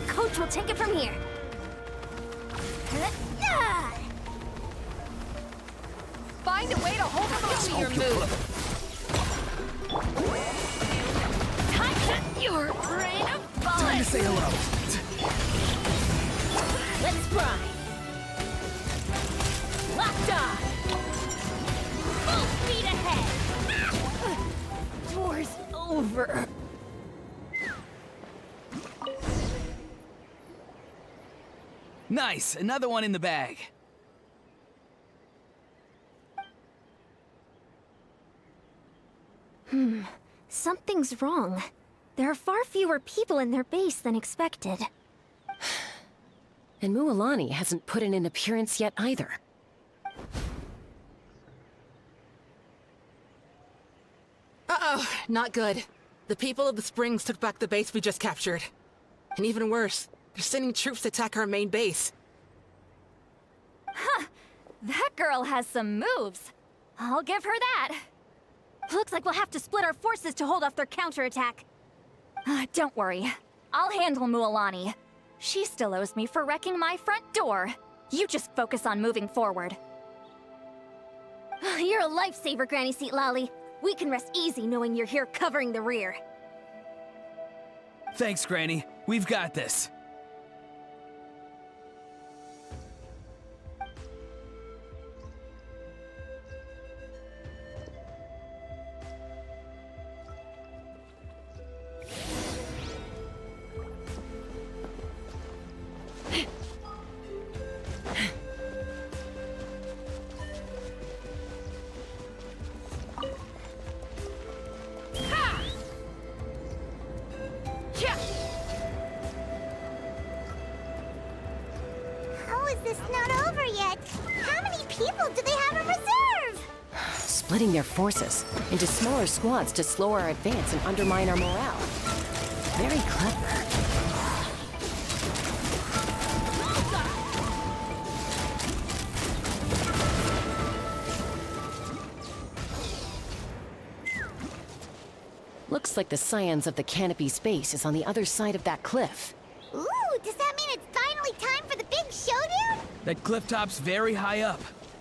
Coach will take it from here. Find a way to hold on to your move. Time to your brain of bullets. Time to say hello. Let's fry. Locked on. Full speed ahead. Door's over. Nice, another one in the bag. Something's wrong. There are far fewer people in their base than expected. And Mualani hasn't put in an appearance yet either. Uh-oh, not good. The people of the Springs took back the base we just captured. And even worse, they're sending troops to attack our main base. Huh. That girl has some moves. I'll give her that. Looks like we'll have to split our forces to hold off their counterattack. Don't worry. I'll handle Mualani. She still owes me for wrecking my front door. You just focus on moving forward. You're a lifesaver, Granny Seat Lolly. We can rest easy knowing you're here covering the rear. Thanks, Granny. We've got this. How is this not over yet? How many people do they have in reserve? Splitting their forces into smaller squads to slow our advance and undermine our morale. Very clever. Looks like the Scions of the Canopy Space is on the other side of that cliff. Ooh, does that mean it's finally time for the big showdown? That cliff top's very high up.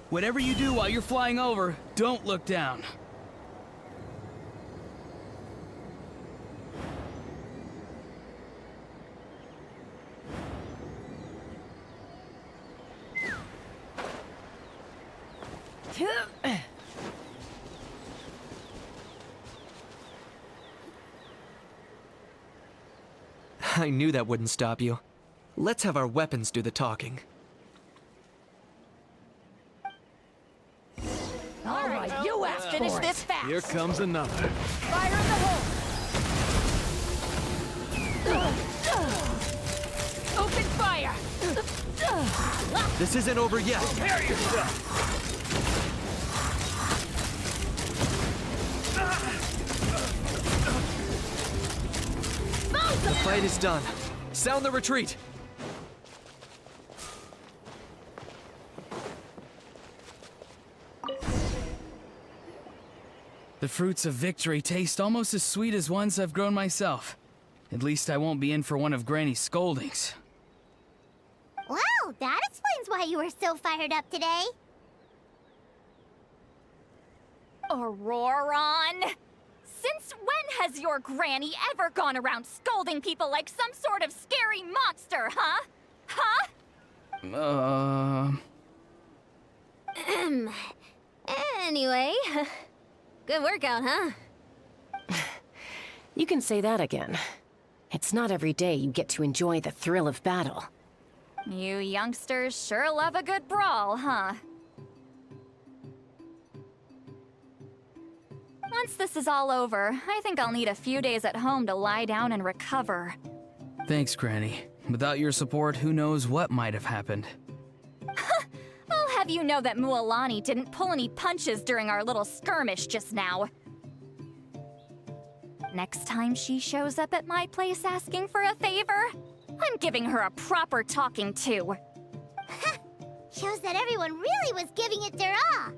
Whatever you do while you're flying over, don't look down. I knew that wouldn't stop you. Let's have our weapons do the talking. All right, you ass finish this fast. Here comes another. Fire in the hole. Open fire. This isn't over yet. Prepare yourself. The fight is done. Sound the retreat. The fruits of victory taste almost as sweet as ones I've grown myself. At least I won't be in for one of Granny's scoldings. Wow, that explains why you were so fired up today. Auroron! Since when has your granny ever gone around scolding people like some sort of scary monster, huh? Huh? Anyway, good workout, huh? You can say that again. It's not every day you get to enjoy the thrill of battle. You youngsters sure love a good brawl, huh? Once this is all over, I think I'll need a few days at home to lie down and recover. Thanks, Granny. Without your support, who knows what might have happened. I'll have you know that Mualani didn't pull any punches during our little skirmish just now. Next time she shows up at my place asking for a favor, I'm giving her a proper talking to. Shows that everyone really was giving it their all.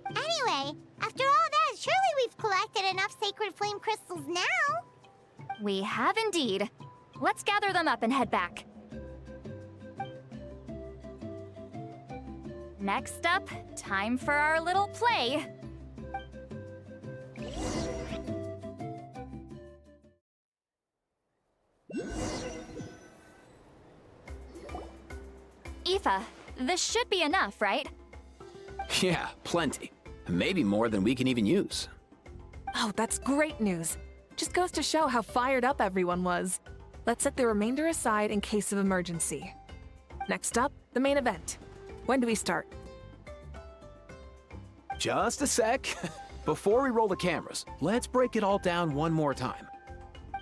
Anyway, after all that, surely we've collected enough sacred flame crystals now. We have indeed. Let's gather them up and head back. Next up, time for our little play. Aoife, this should be enough, right? Yeah, plenty. Maybe more than we can even use. Oh, that's great news. Just goes to show how fired up everyone was. Let's set the remainder aside in case of emergency. Next up, the main event. When do we start? Just a sec. Before we roll the cameras, let's break it all down one more time.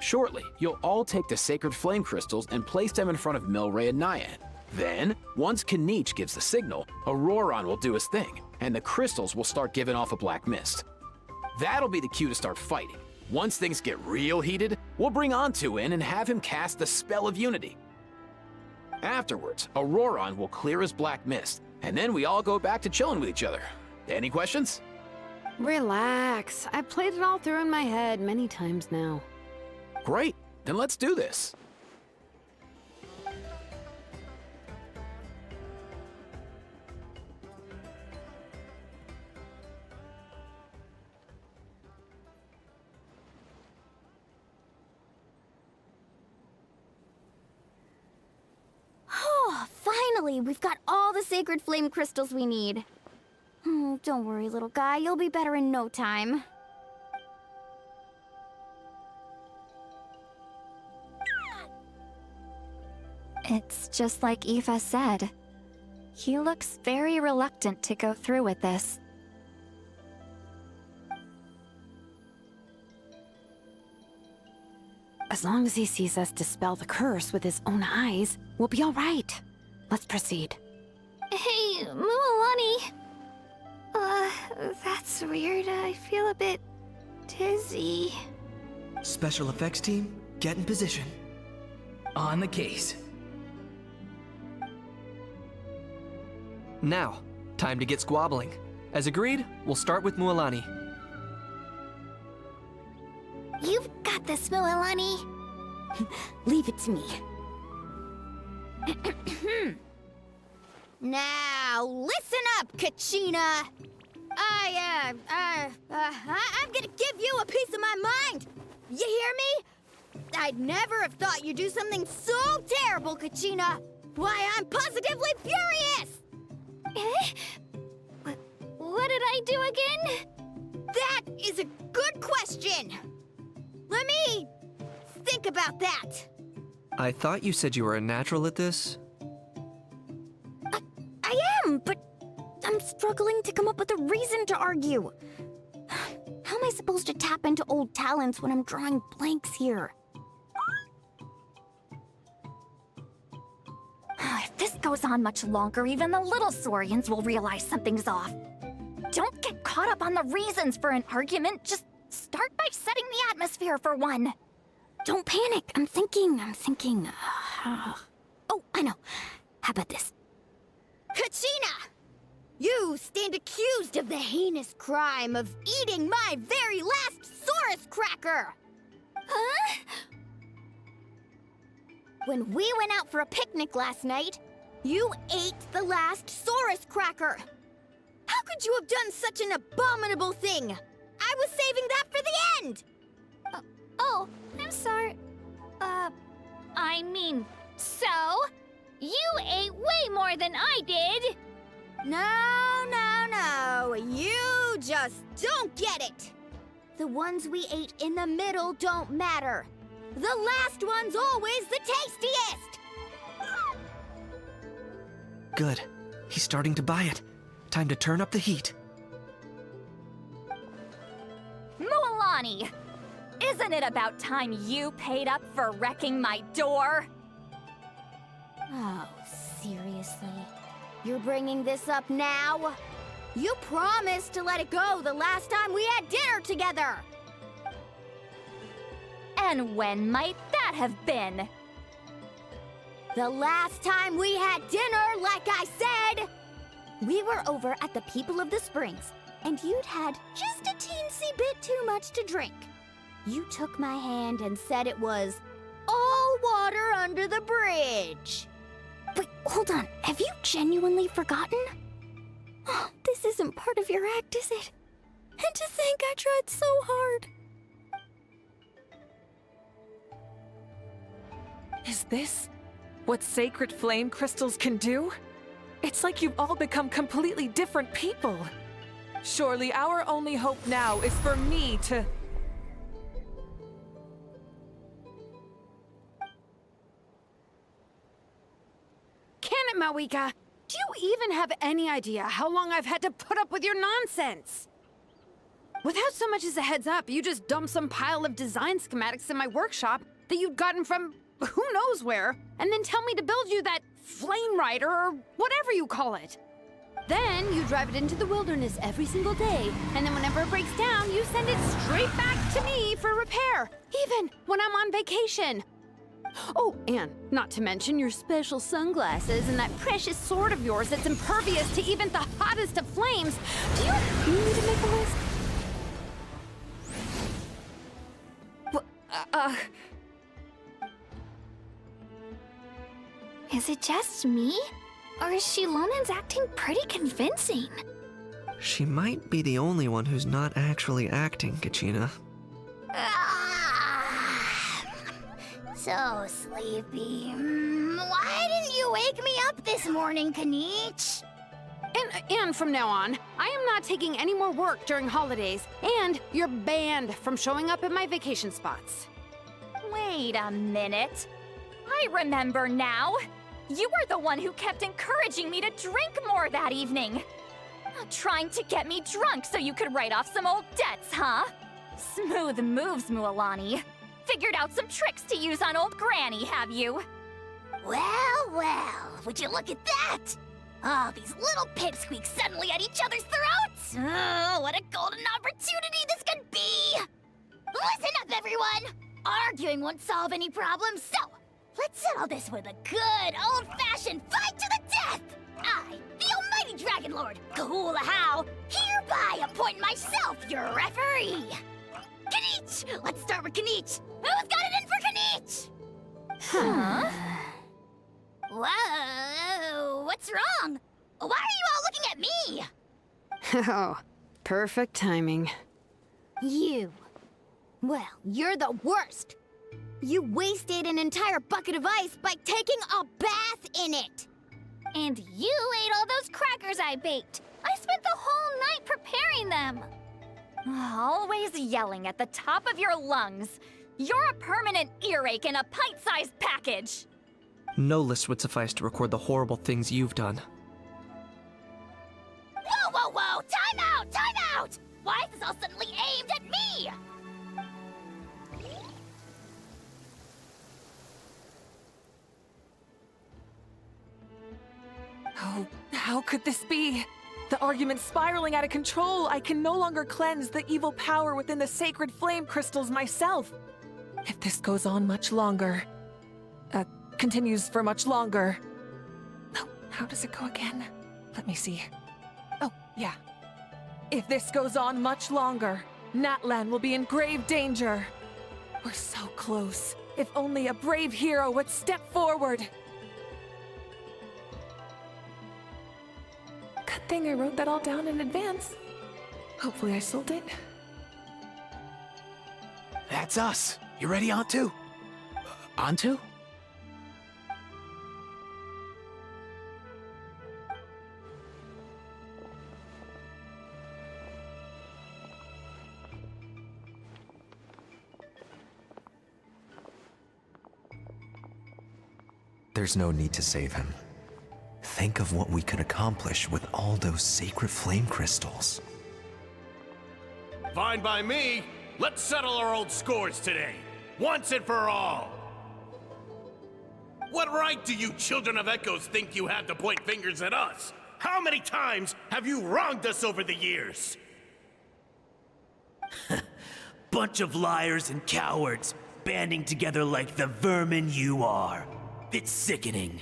Shortly, you'll all take the sacred flame crystals and place them in front of Milray and Nyan. Then, once Kanich gives the signal, Auroron will do his thing, and the crystals will start giving off a black mist. That'll be the cue to start fighting. Once things get real heated, we'll bring Antu in and have him cast the Spell of Unity. Afterwards, Auroron will clear his black mist, and then we all go back to chilling with each other. Any questions? Relax. I've played it all through in my head many times now. Great, then let's do this. Oh, finally! We've got all the sacred flame crystals we need. Don't worry, little guy. You'll be better in no time. It's just like Aoife said. He looks very reluctant to go through with this. As long as he sees us dispel the curse with his own eyes, we'll be all right. Let's proceed. Hey, Mualani. That's weird. I feel a bit dizzy. Special effects team, get in position. On the case. Now, time to get squabbling. As agreed, we'll start with Mualani. You've got this, Mualani. Leave it to me. Now, listen up, Kachina! I'm gonna give you a piece of my mind! You hear me? I'd never have thought you'd do something so terrible, Kachina! Why, I'm positively furious! What did I do again? That is a good question! Let me think about that. I thought you said you were a natural at this. I am, but I'm struggling to come up with a reason to argue. How am I supposed to tap into old talents when I'm drawing blanks here? If this goes on much longer, even the little Saurians will realize something's off. Don't get caught up on the reasons for an argument. Just start by setting the atmosphere for one. Don't panic. I'm thinking. Oh, I know. How about this? Kachina! You stand accused of the heinous crime of eating my very last Saurus cracker! Huh? When we went out for a picnic last night, you ate the last Saurus cracker! How could you have done such an abominable thing? I was saving that for the end! Oh, I'm sorry. I mean, so? You ate way more than I did! No. You just don't get it! The ones we ate in the middle don't matter. The last one's always the tastiest! Good. He's starting to buy it. Time to turn up the heat. Mualani! Isn't it about time you paid up for wrecking my door? Oh, seriously? You're bringing this up now? You promised to let it go the last time we had dinner together! And when might that have been? The last time we had dinner, like I said! We were over at the People of the Springs, and you'd had just a teensy bit too much to drink. You took my hand and said it was all water under the bridge. Wait, hold on. Have you genuinely forgotten? Oh, this isn't part of your act, is it? And to think I tried so hard. Is this what sacred flame crystals can do? It's like you've all become completely different people. Surely our only hope now is for me to... Can it, Mawika? Do you even have any idea how long I've had to put up with your nonsense? Without so much as a heads up, you just dumped some pile of design schematics in my workshop that you'd gotten from who knows where, and then tell me to build you that flame rider or whatever you call it. Then you drive it into the wilderness every single day, and then whenever it breaks down, you send it straight back to me for repair, even when I'm on vacation. Oh, and not to mention your special sunglasses and that precious sword of yours that's impervious to even the hottest of flames. Do you need me to make a list? Is it just me? Or is Shilonen's acting pretty convincing? She might be the only one who's not actually acting, Kachina. So sleepy. Why didn't you wake me up this morning, Kanich? And from now on, I am not taking any more work during holidays, and you're banned from showing up at my vacation spots. Wait a minute. I remember now. You were the one who kept encouraging me to drink more that evening. Trying to get me drunk so you could write off some old debts, huh? Smooth moves, Mualani. Figured out some tricks to use on old Granny, have you? Well, would you look at that? Oh, these little pipsqueaks suddenly at each other's throats! Oh, what a golden opportunity this could be! Listen up, everyone! Arguing won't solve any problems, so let's settle this with a good old-fashioned fight to the death! I, the almighty Dragon Lord, Kahula, hereby appoint myself your referee! Kanich! Let's start with Kanich! Who's got it in for Kanich? Huh? Whoa, what's wrong? Why are you all looking at me? Oh, perfect timing. You. Well, you're the worst. You wasted an entire bucket of ice by taking a bath in it. And you ate all those crackers I baked. I spent the whole night preparing them. Always yelling at the top of your lungs. You're a permanent earache in a pint-sized package. No list would suffice to record the horrible things you've done. Whoa! Time out! Why is this all suddenly aimed at me? Oh, how could this be? The argument's spiraling out of control. I can no longer cleanse the evil power within the sacred flame crystals myself. If this goes on much longer, continues for much longer. Oh, how does it go again? Let me see. Yeah. If this goes on much longer, Natlan will be in grave danger. We're so close. If only a brave hero would step forward. Good thing I wrote that all down in advance. Hopefully I sold it. That's us. You ready, Antu? Antu? There's no need to save him. Think of what we could accomplish with all those sacred flame crystals. Fine by me. Let's settle our old scores today, once and for all. What right do you children of Echoes think you have to point fingers at us? How many times have you wronged us over the years? Bunch of liars and cowards, banding together like the vermin you are. It's sickening.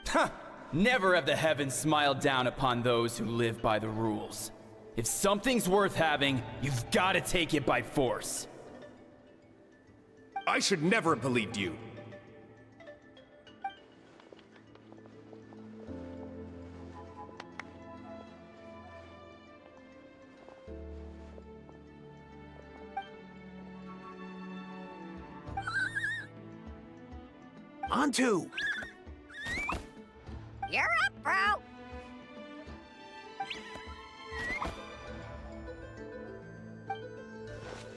Huh! Never have the heavens smiled down upon those who live by the rules. If something's worth having, you've got to take it by force. I should never have believed you. Antu! You're up, bro!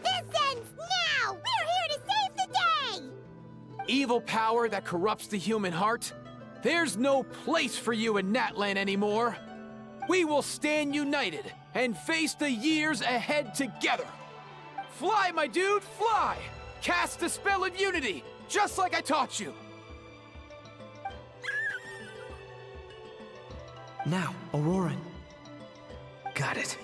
This ends now! We're here to save the day! Evil power that corrupts the human heart? There's no place for you in Natlan anymore. We will stand united and face the years ahead together. Fly, my dude, fly! Cast the spell of unity, just like I taught you. Now, Auroran. Got it.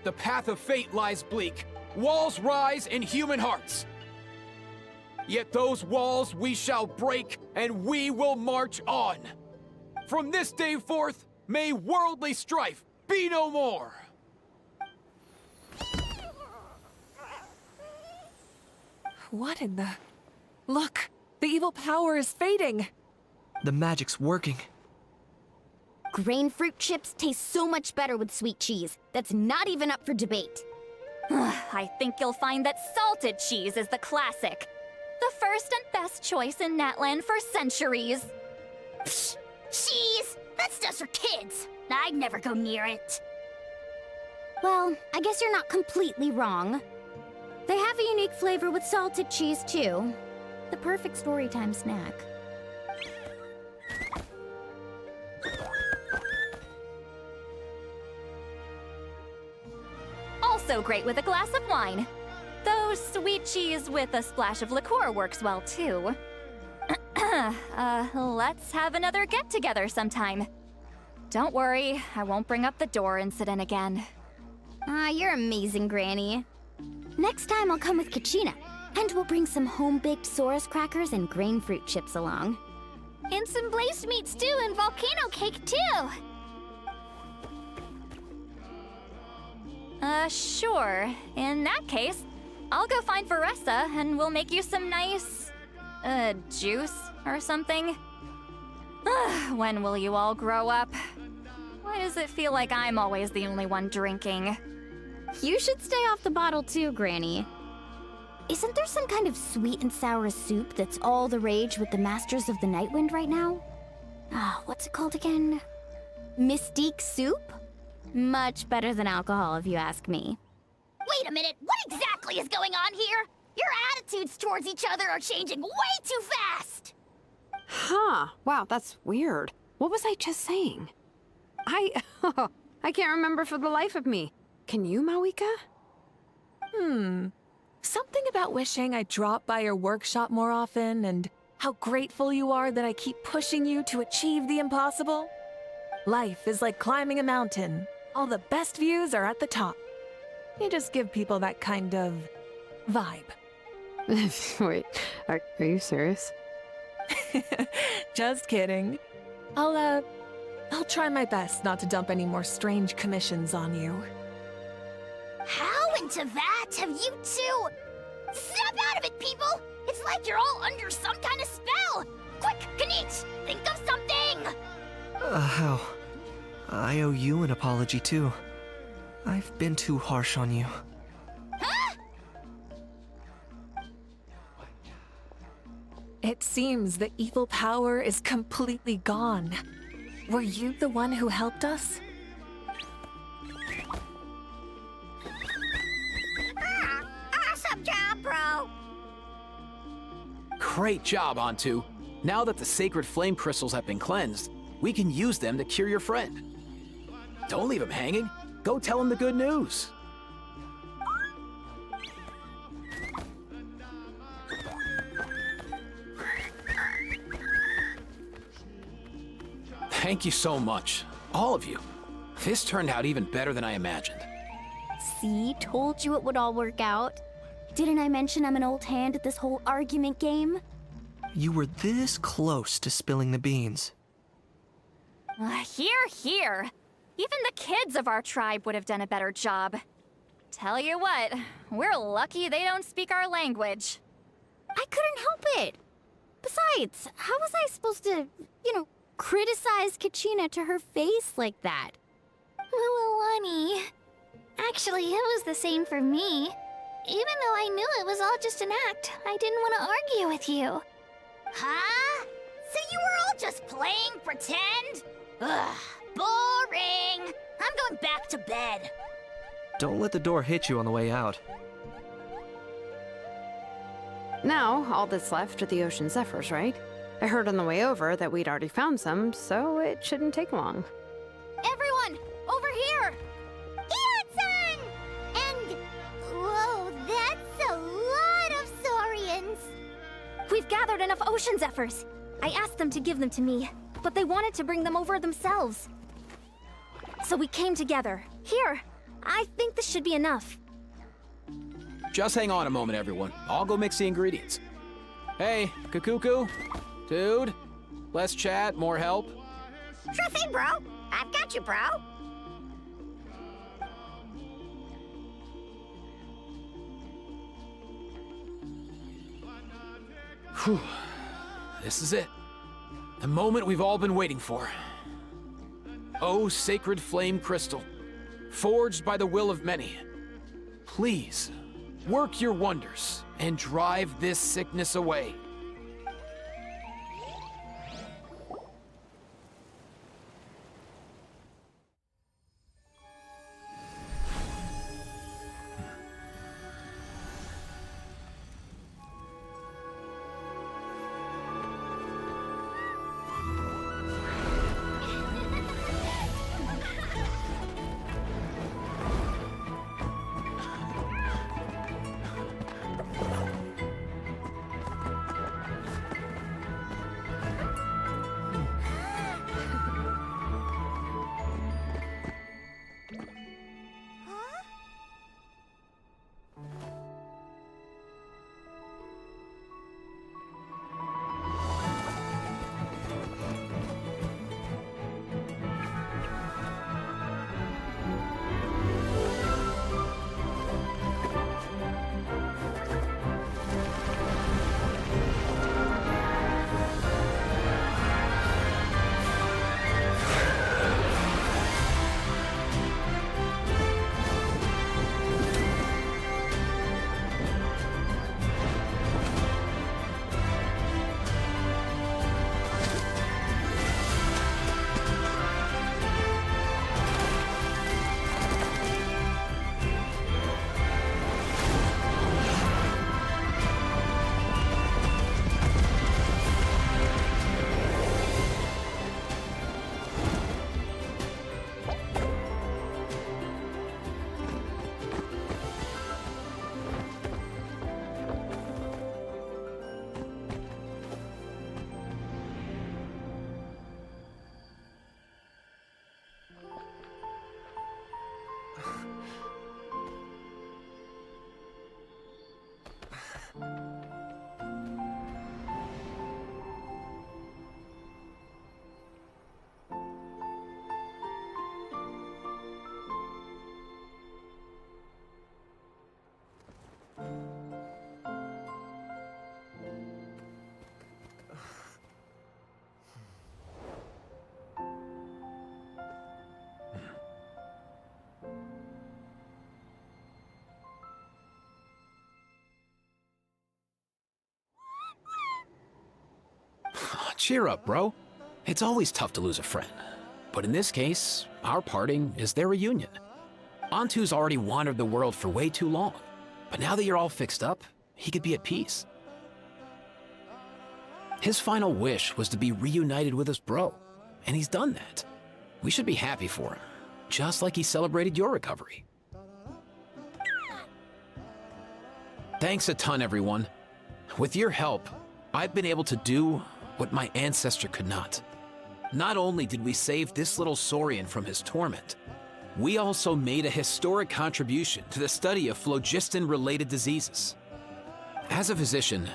The path of fate lies bleak. Walls rise in human hearts. Yet those walls we shall break, and we will march on. From this day forth, may worldly strife be no more. What in the... Look! The evil power is fading! The magic's working. Grain fruit chips taste so much better with sweet cheese. That's not even up for debate. I think you'll find that salted cheese is the classic. The first and best choice in Natlan for centuries. Psh! Cheese! That's just for kids! I'd never go near it. Well, I guess you're not completely wrong. They have a unique flavor with salted cheese, too. The perfect storytime snack. Also great with a glass of wine. Though sweet cheese with a splash of liqueur works well, too. Let's have another get-together sometime. Don't worry, I won't bring up the door incident again. You're amazing, Granny. Next time I'll come with Kachina, and we'll bring some home-baked Saurus crackers and grain fruit chips along. And some blazed meat stew and volcano cake, too! Sure. In that case, I'll go find Varessa and we'll make you some nice... juice or something. When will you all grow up? Why does it feel like I'm always the only one drinking? You should stay off the bottle too, Granny. Isn't there some kind of sweet and sour soup that's all the rage with the Masters of the Nightwind right now? What's it called again? Mystique soup? Much better than alcohol, if you ask me. Wait a minute, what exactly is going on here? Your attitudes towards each other are changing way too fast! Huh. Wow, that's weird. What was I just saying? I can't remember for the life of me. Can you, Mawika? Something about wishing I'd drop by your workshop more often and how grateful you are that I keep pushing you to achieve the impossible. Life is like climbing a mountain. All the best views are at the top. You just give people that kind of vibe. Wait, are you serious? Just kidding. I'll try my best not to dump any more strange commissions on you. How into that have you two? Snap out of it, people! It's like you're all under some kind of spell! Quick, Kanich, think of something! How? I owe you an apology too. I've been too harsh on you. Huh? It seems the evil power is completely gone. Were you the one who helped us? Awesome job, bro! Great job, Antu. Now that the sacred flame crystals have been cleansed, we can use them to cure your friend. Don't leave him hanging. Go tell him the good news. Thank you so much, all of you. This turned out even better than I imagined. See, told you it would all work out. Didn't I mention I'm an old hand at this whole argument game? You were this close to spilling the beans. Here. Even the kids of our tribe would have done a better job. Tell you what, we're lucky they don't speak our language. I couldn't help it. Besides, how was I supposed to, criticize Kachina to her face like that? Mualani. Actually, it was the same for me. Even though I knew it was all just an act, I didn't want to argue with you. Huh? So you were all just playing pretend? Ugh, boring! I'm going back to bed. Don't let the door hit you on the way out. Now, all that's left are the Ocean Zephyrs, right? I heard on the way over that we'd already found some, so it shouldn't take long. Everyone, over here! Ian-san! And... whoa, that's a lot of saurians! We've gathered enough Ocean Zephyrs. I asked them to give them to me, but they wanted to bring them over themselves. So we came together. Here, I think this should be enough. Just hang on a moment, everyone. I'll go mix the ingredients. Hey, Kakuku, dude, less chat, more help. Sure thing, bro. I've got you, bro. Whew. This is it. The moment we've all been waiting for. Oh, sacred flame crystal, forged by the will of many. Please, work your wonders and drive this sickness away. Cheer up, bro. It's always tough to lose a friend. But in this case, our parting is their reunion. Antu's already wandered the world for way too long. But now that you're all fixed up, he could be at peace. His final wish was to be reunited with his bro, and he's done that. We should be happy for him, just like he celebrated your recovery. Thanks a ton, everyone. With your help, I've been able to do what my ancestor could not. Not only did we save this little Saurian from his torment, we also made a historic contribution to the study of phlogiston-related diseases. As a physician,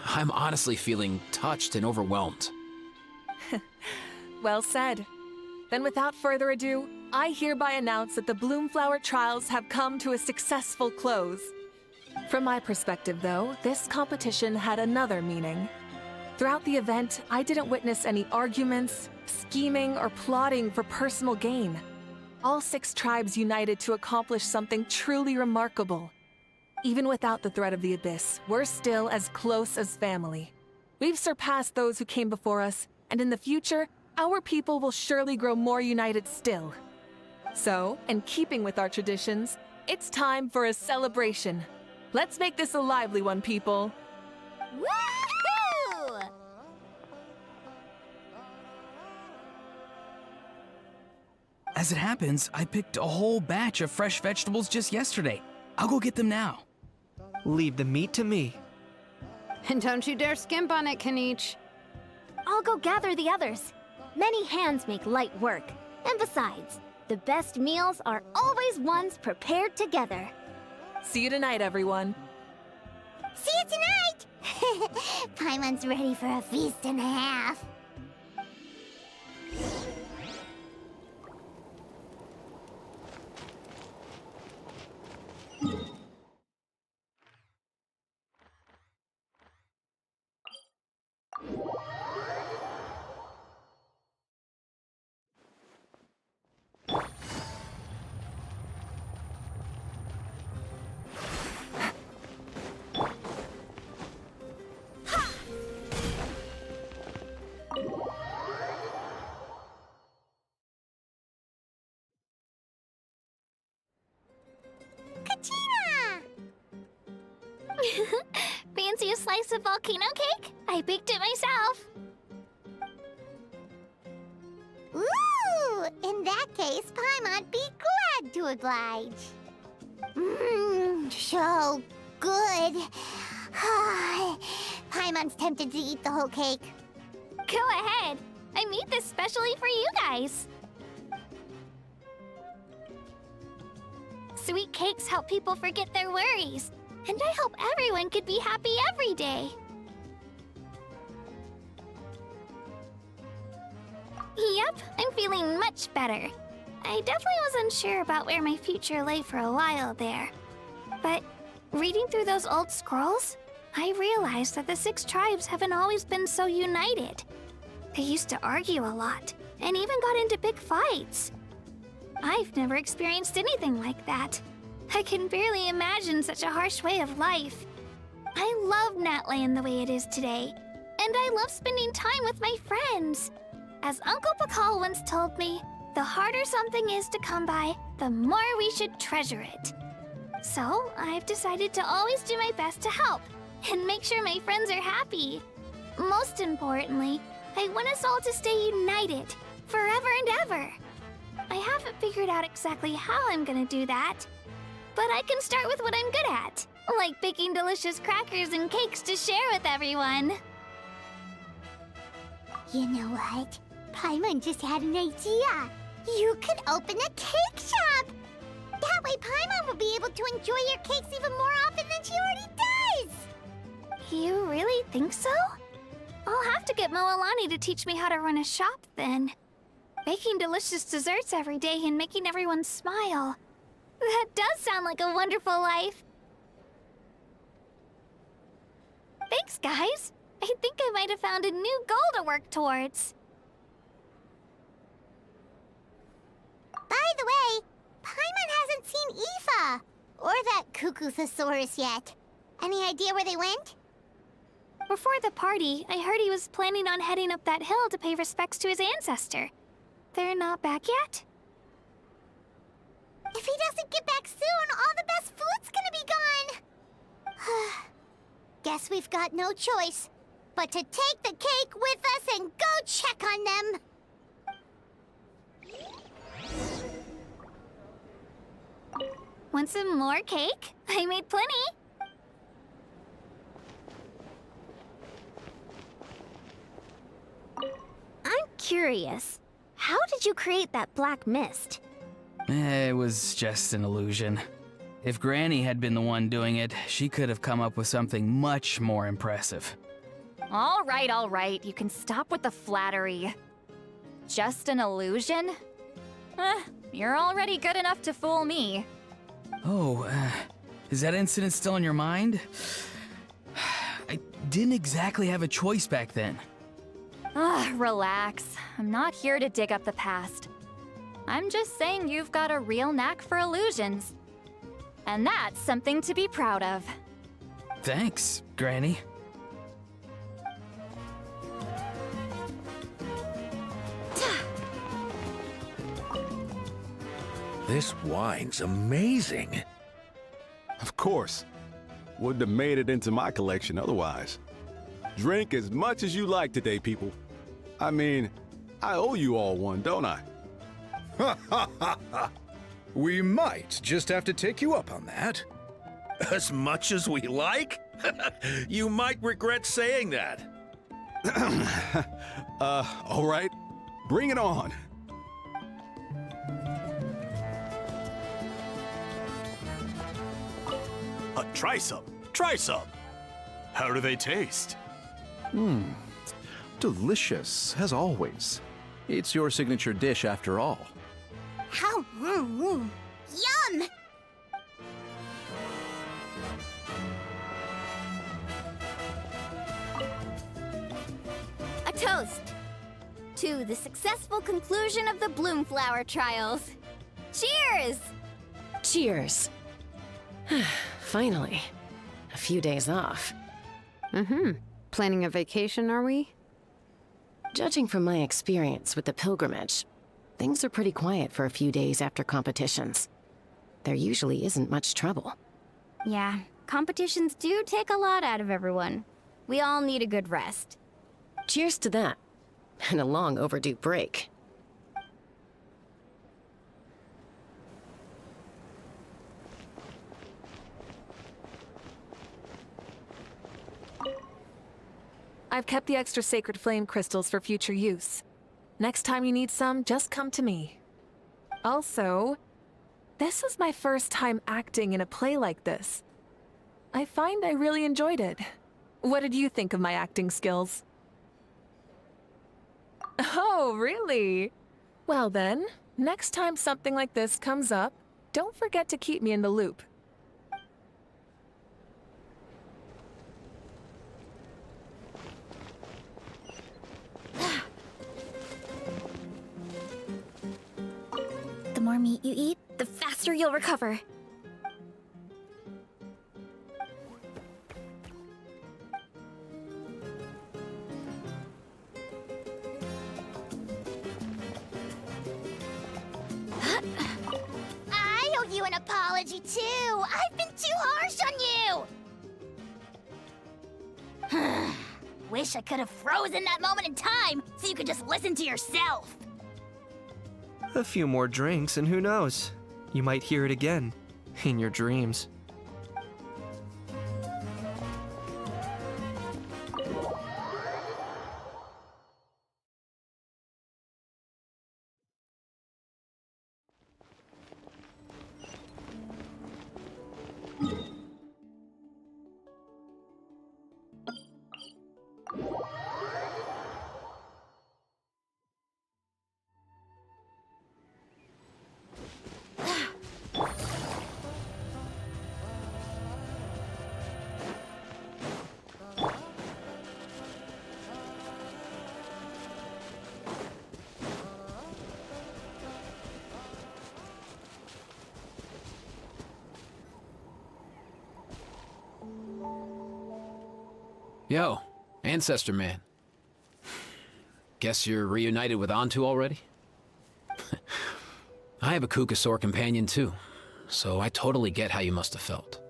I'm honestly feeling touched and overwhelmed. Well said. Then without further ado, I hereby announce that the Bloomflower trials have come to a successful close. From my perspective, though, this competition had another meaning. Throughout the event, I didn't witness any arguments, scheming, or plotting for personal gain. All 6 tribes united to accomplish something truly remarkable. Even without the threat of the Abyss, we're still as close as family. We've surpassed those who came before us, and in the future, our people will surely grow more united still. So, in keeping with our traditions, it's time for a celebration. Let's make this a lively one, people. Woohoo! As it happens, I picked a whole batch of fresh vegetables just yesterday. I'll go get them now. Leave the meat to me. And don't you dare skimp on it, Kanich. I'll go gather the others. Many hands make light work. And besides, the best meals are always ones prepared together. See you tonight, everyone. See you tonight! Paimon's ready for a feast and a half. Fancy a slice of volcano cake? I baked it myself. Ooh! In that case, Paimon'd be glad to oblige. Mmm, so good. Paimon's tempted to eat the whole cake. Go ahead. I made this specially for you guys. Sweet cakes help people forget their worries. And I hope everyone could be happy every day. Yep, I'm feeling much better. I definitely was unsure about where my future lay for a while there. But reading through those old scrolls, I realized that the 6 tribes haven't always been so united. They used to argue a lot, and even got into big fights. I've never experienced anything like that. I can barely imagine such a harsh way of life. I love Natland the way it is today, and I love spending time with my friends. As Uncle Pakal once told me, the harder something is to come by, the more we should treasure it. So, I've decided to always do my best to help, and make sure my friends are happy. Most importantly, I want us all to stay united, forever and ever. I haven't figured out exactly how I'm gonna do that, but I can start with what I'm good at, like baking delicious crackers and cakes to share with everyone. You know what? Paimon just had an idea. You could open a cake shop! That way Paimon will be able to enjoy your cakes even more often than she already does! You really think so? I'll have to get Moalani to teach me how to run a shop then. Baking delicious desserts every day and making everyone smile. That does sound like a wonderful life. Thanks, guys. I think I might have found a new goal to work towards. By the way, Paimon hasn't seen Aoife or that Cuckoo Thesaurus yet. Any idea where they went? Before the party, I heard he was planning on heading up that hill to pay respects to his ancestor. They're not back yet? If he doesn't get back soon, all the best food's gonna be gone. Guess we've got no choice but to take the cake with us and go check on them. Want some more cake? I made plenty. I'm curious. How did you create that black mist? It was just an illusion. If Granny had been the one doing it, she could have come up with something much more impressive. All right, you can stop with the flattery. Just an illusion? You're already good enough to fool me. Oh, is that incident still in your mind? I didn't exactly have a choice back then. Relax. I'm not here to dig up the past. I'm just saying you've got a real knack for illusions. And that's something to be proud of. Thanks, Granny. This wine's amazing. Of course. Wouldn't have made it into my collection otherwise. Drink as much as you like today, people. I mean, I owe you all one, don't I? Ha ha ha ha! We might just have to take you up on that. As much as we like? You might regret saying that. All right. Bring it on. Try some. Try some. How do they taste? Delicious, as always. It's your signature dish after all. How? Yum! A toast to the successful conclusion of the Bloomflower trials. Cheers! Cheers. Finally. A few days off. Planning a vacation, are we? Judging from my experience with the pilgrimage, things are pretty quiet for a few days after competitions. There usually isn't much trouble. Yeah, competitions do take a lot out of everyone. We all need a good rest. Cheers to that. And a long overdue break. I've kept the extra sacred flame crystals for future use. Next time you need some, just come to me. Also, this is my first time acting in a play like this. I find I really enjoyed it. What did you think of my acting skills? Oh, really? Well then, next time something like this comes up, don't forget to keep me in the loop. The more meat you eat, the faster you'll recover. I owe you an apology, too. I've been too harsh on you. Wish I could have frozen that moment in time so you could just listen to yourself. A few more drinks, and who knows? You might hear it again in your dreams. Yo, Ancestor man. Guess you're reunited with Antu already? I have a Kukasaur companion too, so I totally get how you must have felt.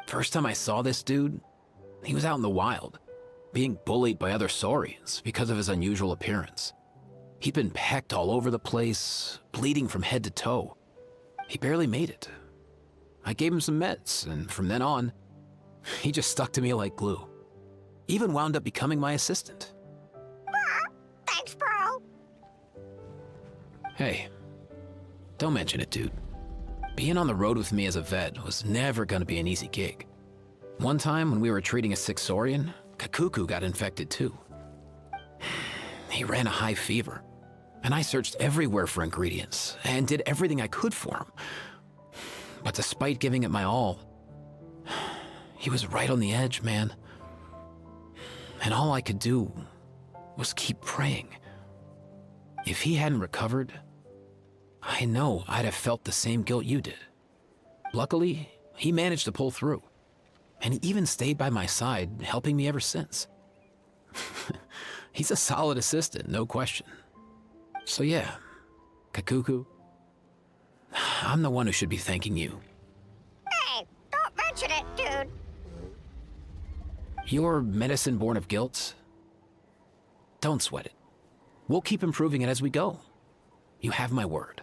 First time I saw this dude, he was out in the wild, being bullied by other Saurians because of his unusual appearance. He'd been pecked all over the place, bleeding from head to toe. He barely made it. I gave him some meds, and from then on, he just stuck to me like glue. Even wound up becoming my assistant. Thanks, bro. Hey, don't mention it, dude. Being on the road with me as a vet was never gonna be an easy gig. One time when we were treating a sick Saurian, Kakuku got infected too. He ran a high fever, and I searched everywhere for ingredients and did everything I could for him. But despite giving it my all, he was right on the edge, man. And all I could do was keep praying. If he hadn't recovered, I know I'd have felt the same guilt you did. Luckily, he managed to pull through, and he even stayed by my side, helping me ever since. He's a solid assistant, no question. So yeah, Kakuku, I'm the one who should be thanking you. Hey, don't mention it, dude. Your medicine born of guilt? Don't sweat it. We'll keep improving it as we go. You have my word.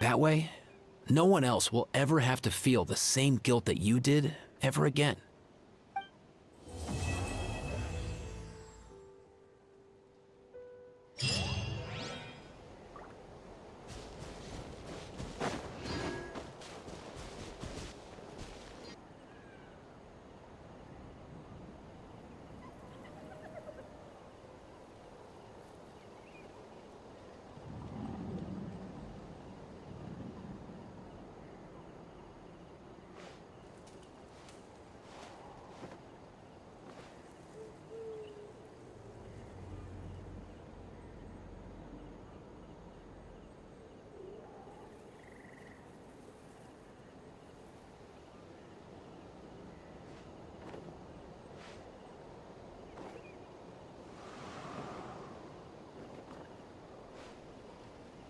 That way, no one else will ever have to feel the same guilt that you did ever again.